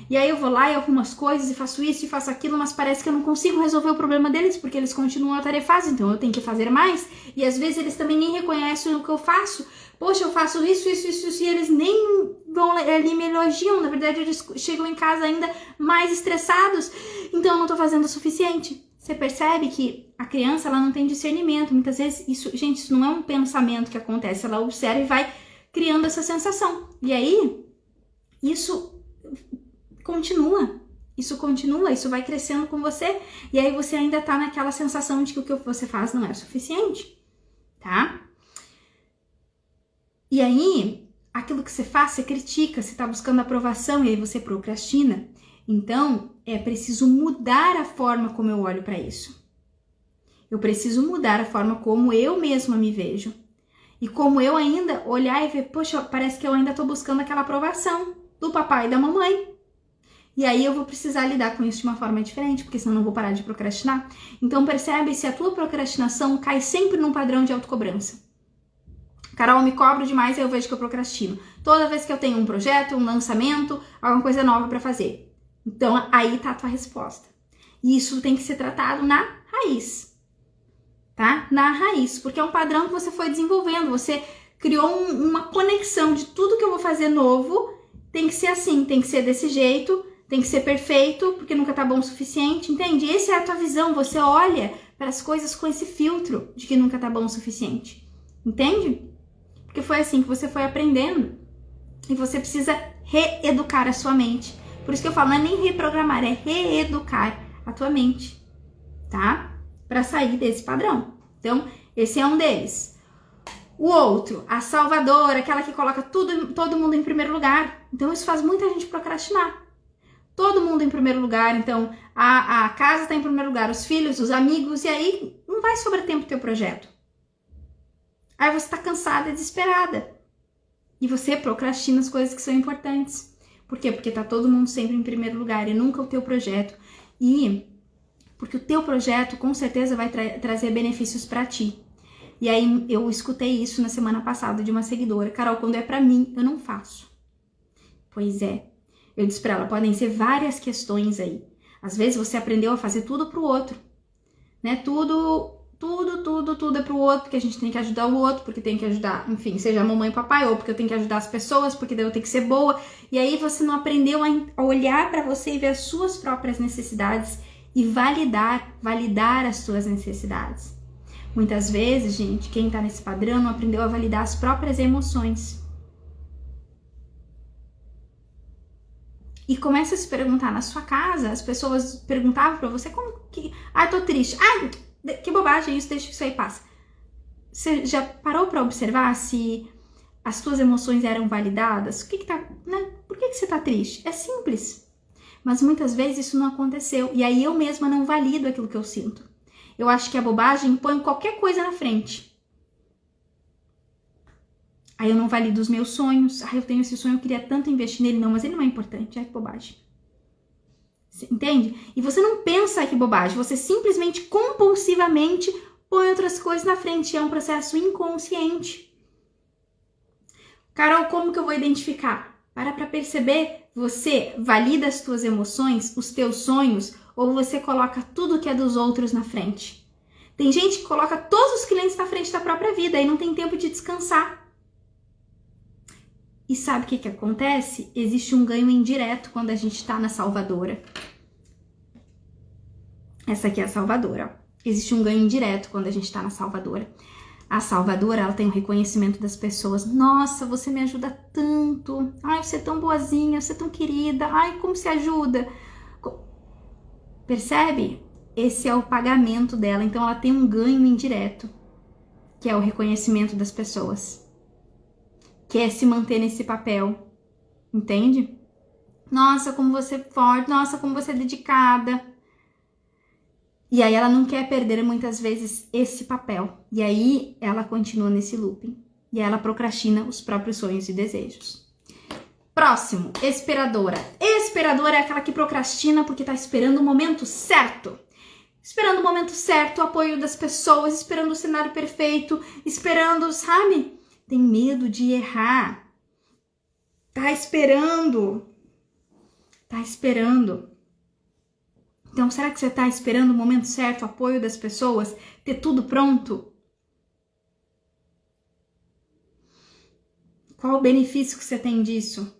E aí eu vou lá e arrumo as coisas e faço isso e faço aquilo, mas parece que eu não consigo resolver o problema deles, porque eles continuam atarefados, então eu tenho que fazer mais. E às vezes eles também nem reconhecem o que eu faço. Poxa, eu faço isso, e eles nem vão ali me elogiam. Na verdade, eles chegam em casa ainda mais estressados, então eu não tô fazendo o suficiente. Você percebe que a criança, ela não tem discernimento. Muitas vezes, isso não é um pensamento que acontece, ela observa e vai criando essa sensação. E aí, isso continua, isso vai crescendo com você, e aí você ainda tá naquela sensação de que o que você faz não é suficiente, tá? E aí, aquilo que você faz, você critica, você tá buscando aprovação, e aí você procrastina. Então, é preciso mudar a forma como eu olho para isso. Eu preciso mudar a forma como eu mesma me vejo. E como eu ainda olhar e ver, poxa, parece que eu ainda tô buscando aquela aprovação do papai e da mamãe. E aí eu vou precisar lidar com isso de uma forma diferente, porque senão eu não vou parar de procrastinar. Então percebe se a tua procrastinação cai sempre num padrão de autocobrança. Carol, me cobro demais e eu vejo que eu procrastino. Toda vez que eu tenho um projeto, um lançamento, alguma coisa nova para fazer. Então, aí tá a tua resposta. E isso tem que ser tratado na raiz, tá? Na raiz, porque é um padrão que você foi desenvolvendo, você criou uma conexão de tudo que eu vou fazer novo, tem que ser assim, tem que ser desse jeito, tem que ser perfeito, porque nunca tá bom o suficiente, entende? Essa é a tua visão, você olha para as coisas com esse filtro de que nunca tá bom o suficiente, entende? Porque foi assim que você foi aprendendo e você precisa reeducar a sua mente. Por isso que eu falo, não é nem reprogramar, é reeducar a tua mente, tá? Para sair desse padrão. Então, esse é um deles. O outro, a salvadora, aquela que coloca todo mundo em primeiro lugar. Então, isso faz muita gente procrastinar. Todo mundo em primeiro lugar, então a casa está em primeiro lugar, os filhos, os amigos, e aí não vai sobrar tempo pro teu projeto. Aí você está cansada, desesperada. E você procrastina as coisas que são importantes. Por quê? Porque tá todo mundo sempre em primeiro lugar e nunca o teu projeto. E porque o teu projeto com certeza vai trazer benefícios para ti. E aí eu escutei isso na semana passada de uma seguidora. Carol, quando é para mim, eu não faço. Pois é. Eu disse pra ela, podem ser várias questões aí. Às vezes você aprendeu a fazer tudo pro outro, né? Tudo é pro outro, porque a gente tem que ajudar o outro, porque tem que ajudar, enfim, seja a mamãe e papai, ou porque eu tenho que ajudar as pessoas, porque daí eu tenho que ser boa. E aí você não aprendeu a olhar pra você e ver as suas próprias necessidades e validar as suas necessidades. Muitas vezes, gente, quem tá nesse padrão não aprendeu a validar as próprias emoções. E começa a se perguntar na sua casa, as pessoas perguntavam pra você como que... tô triste. Que bobagem isso, deixa que isso aí passa. Você já parou pra observar se as tuas emoções eram validadas? Por que você tá triste? É simples. Mas muitas vezes isso não aconteceu. E aí eu mesma não valido aquilo que eu sinto. Eu acho que a bobagem põe qualquer coisa na frente. Aí eu não valido os meus sonhos. Eu tenho esse sonho, eu queria tanto investir nele. Não, mas ele não é importante. Que bobagem. Você entende? E você não pensa que bobagem. Você simplesmente, compulsivamente, põe outras coisas na frente. É um processo inconsciente. Carol, como que eu vou identificar? Para perceber. Você valida as tuas emoções, os teus sonhos, ou você coloca tudo que é dos outros na frente? Tem gente que coloca todos os clientes na frente da própria vida e não tem tempo de descansar. E sabe o que acontece? Existe um ganho indireto quando a gente está na salvadora. Essa aqui é a salvadora. Existe um ganho indireto quando a gente está na salvadora. A salvadora, ela tem o reconhecimento das pessoas. Nossa, você me ajuda tanto. Ai, você é tão boazinha, você é tão querida. Ai, como você ajuda. Percebe? Esse é o pagamento dela. Então, ela tem um ganho indireto, que é o reconhecimento das pessoas. Quer se manter nesse papel, entende? Nossa, como você é forte, nossa, como você é dedicada. E aí ela não quer perder muitas vezes esse papel. E aí ela continua nesse looping. E aí ela procrastina os próprios sonhos e desejos. Próximo, esperadora. Esperadora é aquela que procrastina porque tá esperando o momento certo. Esperando o momento certo, o apoio das pessoas, esperando o cenário perfeito, esperando, sabe? Tem medo de errar. Tá esperando. Então, será que você tá esperando o momento certo, o apoio das pessoas, ter tudo pronto? Qual o benefício que você tem disso?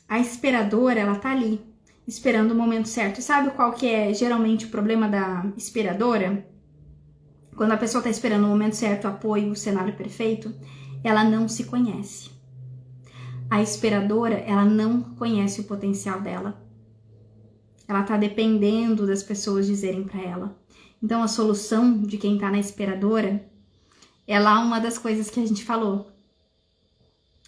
A esperadora, ela tá ali, esperando o momento certo. E sabe qual que é geralmente o problema da esperadora? Quando a pessoa tá esperando o momento certo, o apoio, o cenário perfeito, ela não se conhece. A esperadora, ela não conhece o potencial dela. Ela tá dependendo das pessoas dizerem pra ela. Então, a solução de quem tá na esperadora é lá uma das coisas que a gente falou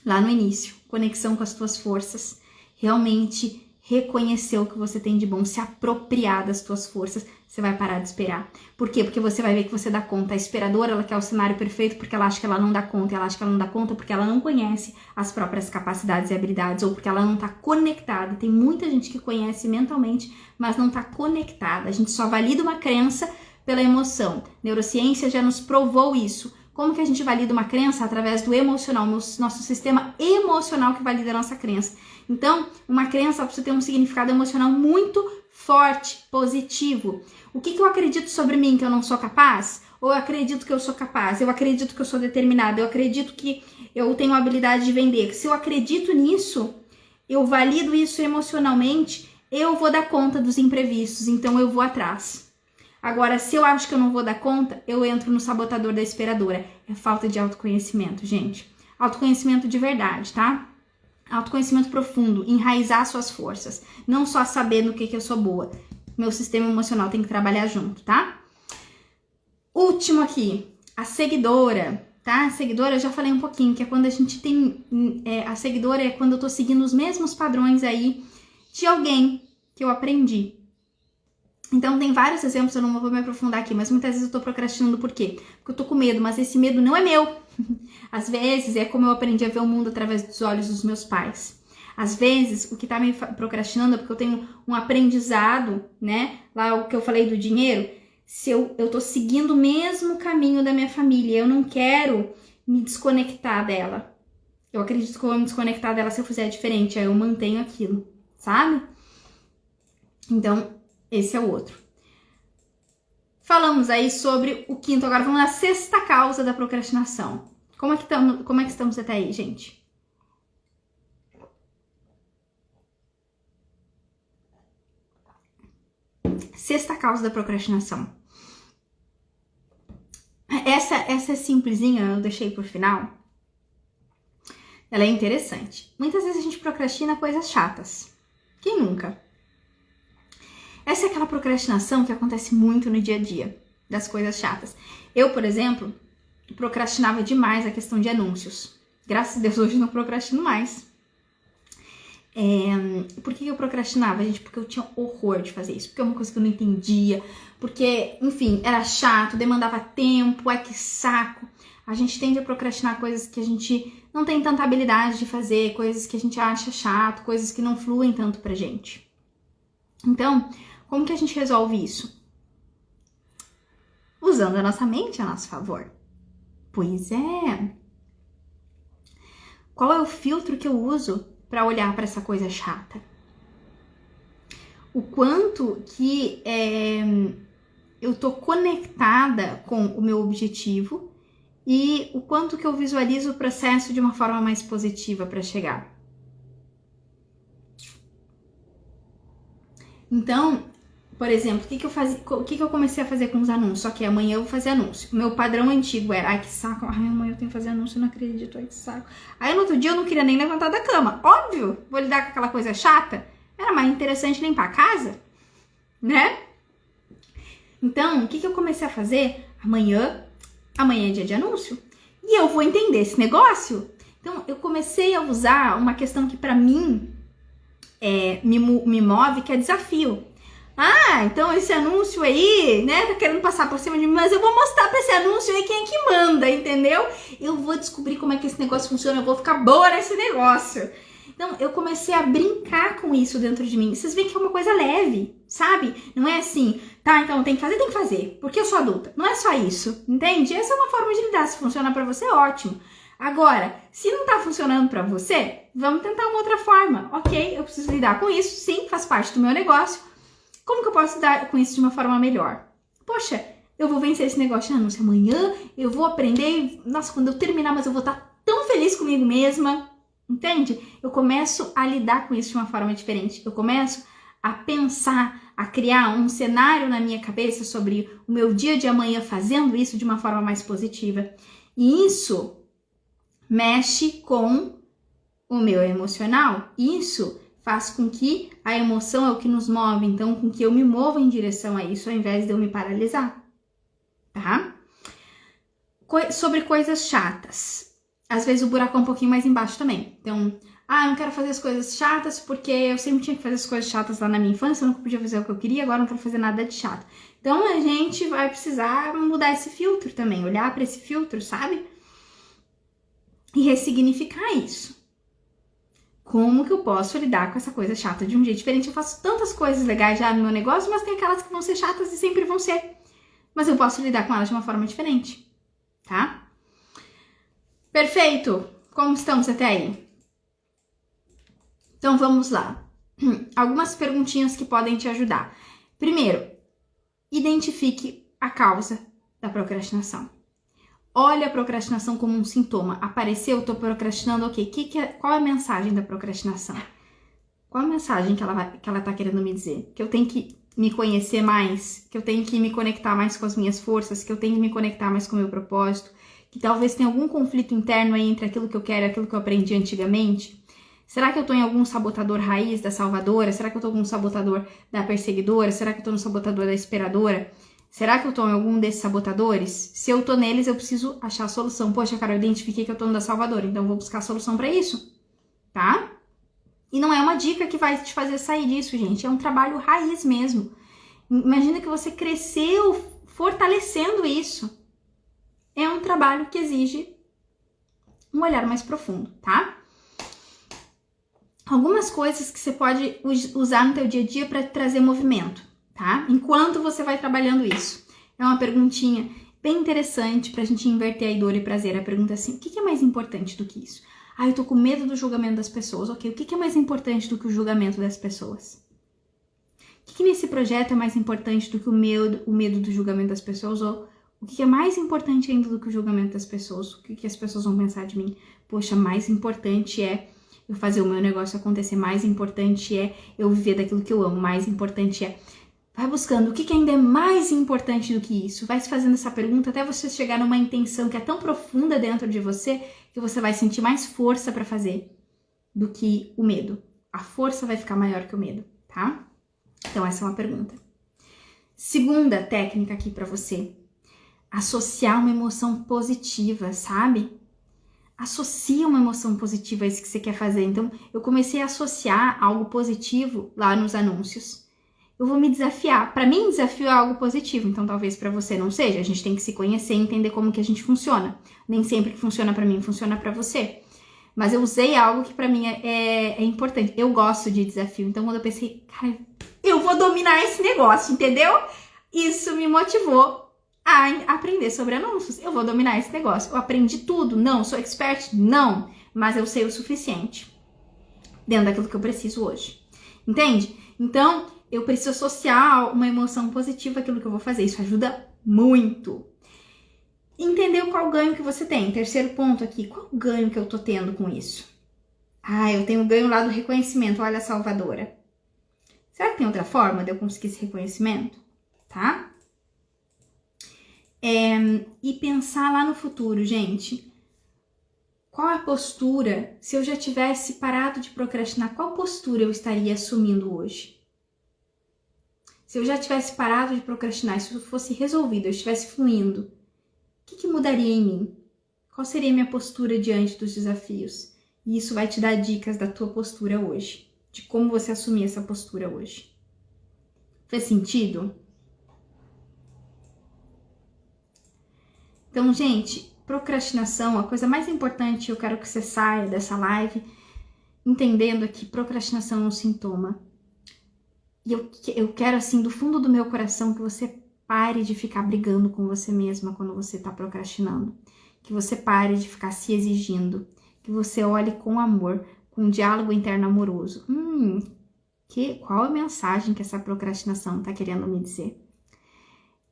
lá no início. Conexão com as tuas forças. Realmente reconhecer o que você tem de bom, se apropriar das tuas forças, você vai parar de esperar. Por quê? Porque você vai ver que você dá conta. A esperadora, ela quer o cenário perfeito porque ela acha que ela não dá conta, e ela acha que ela não dá conta porque ela não conhece as próprias capacidades e habilidades, ou porque ela não tá conectada. Tem muita gente que conhece mentalmente, mas não tá conectada. A gente só valida uma crença pela emoção. Neurociência já nos provou isso. Como que a gente valida uma crença? Através do emocional, nosso sistema emocional que valida a nossa crença. Então, uma crença precisa ter um significado emocional muito forte, positivo. O que eu acredito sobre mim, que eu não sou capaz? Ou eu acredito que eu sou capaz? Eu acredito que eu sou determinada? Eu acredito que eu tenho a habilidade de vender? Se eu acredito nisso, eu valido isso emocionalmente, eu vou dar conta dos imprevistos, então eu vou atrás. Agora, se eu acho que eu não vou dar conta, eu entro no sabotador da esperadora. É falta de autoconhecimento, gente. Autoconhecimento de verdade, tá? Autoconhecimento profundo, enraizar suas forças. Não só saber no que eu sou boa. Meu sistema emocional tem que trabalhar junto, tá? Último aqui, a seguidora, tá? A seguidora, eu já falei um pouquinho, que é quando a gente tem... a seguidora é quando eu tô seguindo os mesmos padrões aí de alguém que eu aprendi. Então, tem vários exemplos, eu não vou me aprofundar aqui, mas muitas vezes eu tô procrastinando por quê? Porque eu tô com medo, mas esse medo não é meu. Às vezes, é como eu aprendi a ver o mundo através dos olhos dos meus pais. Às vezes, o que tá me procrastinando é porque eu tenho um aprendizado, né? Lá o que eu falei do dinheiro, se eu tô seguindo o mesmo caminho da minha família, eu não quero me desconectar dela. Eu acredito que eu vou me desconectar dela se eu fizer diferente, aí eu mantenho aquilo, sabe? Então, esse é o outro. Falamos aí sobre o quinto, agora vamos na sexta causa da procrastinação. Como é que estamos até aí, gente? Sexta causa da procrastinação. Essa é simplesinha, eu deixei por final. Ela é interessante. Muitas vezes a gente procrastina coisas chatas. Quem nunca? Essa é aquela procrastinação que acontece muito no dia a dia, das coisas chatas. Eu, por exemplo, procrastinava demais a questão de anúncios. Graças a Deus, hoje não procrastino mais. Por que eu procrastinava, gente? Porque eu tinha horror de fazer isso. Porque é uma coisa que eu não entendia. Porque, enfim, era chato, demandava tempo, que saco. A gente tende a procrastinar coisas que a gente não tem tanta habilidade de fazer, coisas que a gente acha chato, coisas que não fluem tanto pra gente. Então, como que a gente resolve isso? Usando a nossa mente a nosso favor. Pois é. Qual é o filtro que eu uso para olhar para essa coisa chata? O quanto que eu tô conectada com o meu objetivo e o quanto que eu visualizo o processo de uma forma mais positiva para chegar. Então, por exemplo, o que eu comecei a fazer com os anúncios? Só que amanhã eu vou fazer anúncio. O meu padrão antigo era, ai que saco, ai amanhã eu tenho que fazer anúncio, eu não acredito, ai que saco. Aí no outro dia eu não queria nem levantar da cama. Óbvio, vou lidar com aquela coisa chata. Era mais interessante limpar a casa, né? Então, o que eu comecei a fazer? Amanhã é dia de anúncio. E eu vou entender esse negócio. Então, eu comecei a usar uma questão que pra mim me move, que é desafio. Ah, então esse anúncio aí, né, tá querendo passar por cima de mim, mas eu vou mostrar pra esse anúncio aí quem é que manda, entendeu? Eu vou descobrir como é que esse negócio funciona, eu vou ficar boa nesse negócio. Então, eu comecei a brincar com isso dentro de mim. Vocês veem que é uma coisa leve, sabe? Não é assim, tá, então tem que fazer, porque eu sou adulta. Não é só isso, entende? Essa é uma forma de lidar, se funciona pra você, ótimo. Agora, se não tá funcionando pra você, vamos tentar uma outra forma. Ok, eu preciso lidar com isso, sim, faz parte do meu negócio. Como que eu posso lidar com isso de uma forma melhor? Poxa, eu vou vencer esse negócio de anúncio amanhã, eu vou aprender, nossa, quando eu terminar, mas eu vou estar tão feliz comigo mesma, entende? Eu começo a lidar com isso de uma forma diferente, eu começo a pensar, a criar um cenário na minha cabeça sobre o meu dia de amanhã fazendo isso de uma forma mais positiva. E isso mexe com o meu emocional, isso faz com que a emoção é o que nos move, então com que eu me mova em direção a isso, ao invés de eu me paralisar, tá? Sobre coisas chatas. Às vezes o buraco é um pouquinho mais embaixo também. Então, eu não quero fazer as coisas chatas porque eu sempre tinha que fazer as coisas chatas lá na minha infância, eu nunca podia fazer o que eu queria, agora não quero fazer nada de chato. Então, a gente vai precisar mudar esse filtro também, olhar para esse filtro, sabe? E ressignificar isso. Como que eu posso lidar com essa coisa chata de um jeito diferente? Eu faço tantas coisas legais já no meu negócio, mas tem aquelas que vão ser chatas e sempre vão ser. mas eu posso lidar com ela de uma forma diferente, tá? Perfeito! Como estamos até aí? Então vamos lá. Algumas perguntinhas que podem te ajudar. Primeiro, identifique a causa da procrastinação. Olha a procrastinação como um sintoma. Apareceu, tô procrastinando, ok. Qual é a mensagem da procrastinação? Qual a mensagem que ela tá querendo me dizer? Que eu tenho que me conhecer mais, que eu tenho que me conectar mais com as minhas forças, que eu tenho que me conectar mais com o meu propósito, que talvez tenha algum conflito interno aí entre aquilo que eu quero e aquilo que eu aprendi antigamente. Será que eu tô em algum sabotador raiz da salvadora? Será que eu tô em algum sabotador da perseguidora? Será que eu tô no sabotador da esperadora? Será que eu tô em algum desses sabotadores? Se eu tô neles, eu preciso achar a solução. Poxa, cara, eu identifiquei que eu tô no da salvadora, então eu vou buscar a solução pra isso, tá? E não é uma dica que vai te fazer sair disso, gente. É um trabalho raiz mesmo. Imagina que você cresceu fortalecendo isso. É um trabalho que exige um olhar mais profundo, tá? Algumas coisas que você pode usar no teu dia a dia para trazer movimento, tá? Enquanto você vai trabalhando isso. É uma perguntinha bem interessante pra gente inverter a dor e prazer. A pergunta é assim, o que é mais importante do que isso? Ah, eu tô com medo do julgamento das pessoas. Ok, o que é mais importante do que o julgamento das pessoas? O que nesse projeto é mais importante do que o medo do julgamento das pessoas? Ou o que é mais importante ainda do que o julgamento das pessoas? O que as pessoas vão pensar de mim? Poxa, mais importante é eu fazer o meu negócio acontecer, mais importante é eu viver daquilo que eu amo, mais importante é... Vai buscando o que ainda é mais importante do que isso. Vai se fazendo essa pergunta até você chegar numa intenção que é tão profunda dentro de você que você vai sentir mais força para fazer do que o medo. A força vai ficar maior que o medo, tá? Então essa é uma pergunta. Segunda técnica aqui para você. Associar uma emoção positiva, sabe? Associa uma emoção positiva a isso que você quer fazer. Então eu comecei a associar algo positivo lá nos anúncios. Eu vou me desafiar. Para mim, desafio é algo positivo, então talvez para você não seja. A gente tem que se conhecer e entender como que a gente funciona. Nem sempre que funciona para mim, funciona para você. Mas eu usei algo que para mim é importante. Eu gosto de desafio, então quando eu pensei, cara, eu vou dominar esse negócio, entendeu? Isso me motivou a aprender sobre anúncios. Eu vou dominar esse negócio. Eu aprendi tudo? Não. Sou expert? Não. Mas eu sei o suficiente dentro daquilo que eu preciso hoje. Entende? Então, eu preciso associar uma emoção positiva àquilo que eu vou fazer. Isso ajuda muito. Entender qual ganho que você tem. Terceiro ponto aqui. Qual ganho que eu tô tendo com isso? Ah, eu tenho ganho lá do reconhecimento. Olha a salvadora. Será que tem outra forma de eu conseguir esse reconhecimento? Tá? E pensar lá no futuro, gente. Qual a postura, se eu já tivesse parado de procrastinar, qual postura eu estaria assumindo hoje? Se eu já tivesse parado de procrastinar, se isso fosse resolvido, eu estivesse fluindo, o que mudaria em mim? Qual seria a minha postura diante dos desafios? E isso vai te dar dicas da tua postura hoje, de como você assumir essa postura hoje. Fez sentido? Então, gente, procrastinação, a coisa mais importante, eu quero que você saia dessa live entendendo que procrastinação é um sintoma. E eu quero, assim, do fundo do meu coração, que você pare de ficar brigando com você mesma quando você tá procrastinando. Que você pare de ficar se exigindo. Que você olhe com amor, com um diálogo interno amoroso. Qual a mensagem que essa procrastinação tá querendo me dizer?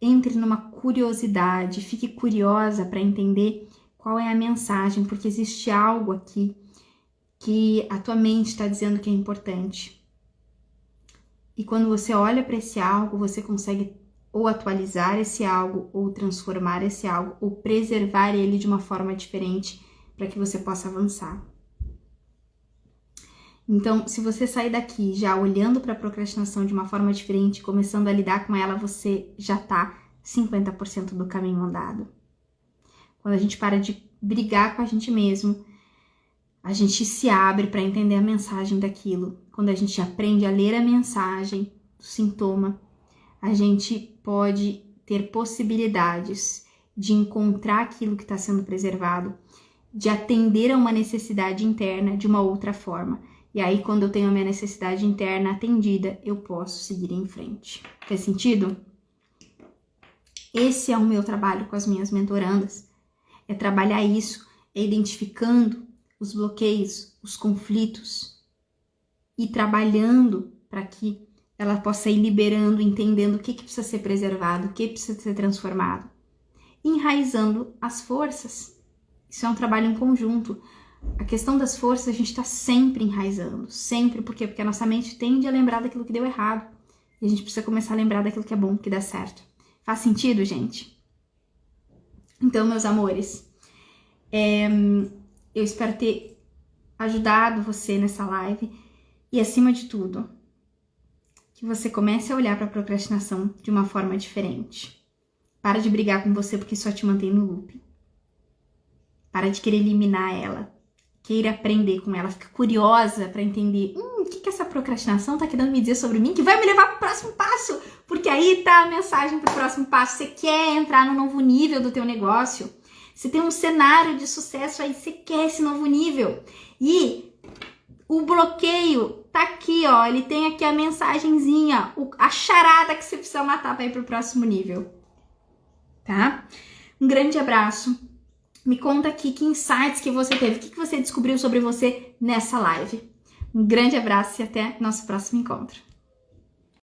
Entre numa curiosidade, fique curiosa para entender qual é a mensagem, porque existe algo aqui que a tua mente está dizendo que é importante. E quando você olha para esse algo, você consegue ou atualizar esse algo, ou transformar esse algo, ou preservar ele de uma forma diferente para que você possa avançar. Então, se você sair daqui já olhando para a procrastinação de uma forma diferente, começando a lidar com ela, você já tá 50% do caminho andado. Quando a gente para de brigar com a gente mesmo, a gente se abre para entender a mensagem daquilo. Quando a gente aprende a ler a mensagem do sintoma, a gente pode ter possibilidades de encontrar aquilo que está sendo preservado, de atender a uma necessidade interna de uma outra forma. E aí, quando eu tenho a minha necessidade interna atendida, eu posso seguir em frente. Faz sentido? Esse é o meu trabalho com as minhas mentorandas. É trabalhar isso, é identificando os bloqueios, os conflitos e trabalhando para que ela possa ir liberando, entendendo o que precisa ser preservado, o que precisa ser transformado. Enraizando as forças. Isso é um trabalho em conjunto. A questão das forças a gente está sempre enraizando. Sempre. Por quê? Porque a nossa mente tende a lembrar daquilo que deu errado. E a gente precisa começar a lembrar daquilo que é bom, que dá certo. Faz sentido, gente? Então, meus amores, eu espero ter ajudado você nessa live. E, acima de tudo, que você comece a olhar para a procrastinação de uma forma diferente. Para de brigar com você porque só te mantém no loop. Para de querer eliminar ela. Queira aprender com ela. Fica curiosa para entender o que essa procrastinação tá querendo me dizer sobre mim, que vai me levar para o próximo passo. Porque aí tá a mensagem para o próximo passo. Você quer entrar no novo nível do teu negócio. Você tem um cenário de sucesso aí. Você quer esse novo nível. E o bloqueio tá aqui, ó. Ele tem aqui a mensagenzinha, a charada que você precisa matar para ir para o próximo nível. Tá? Um grande abraço. Me conta aqui que insights que você teve, o que você descobriu sobre você nessa live. Um grande abraço e até nosso próximo encontro.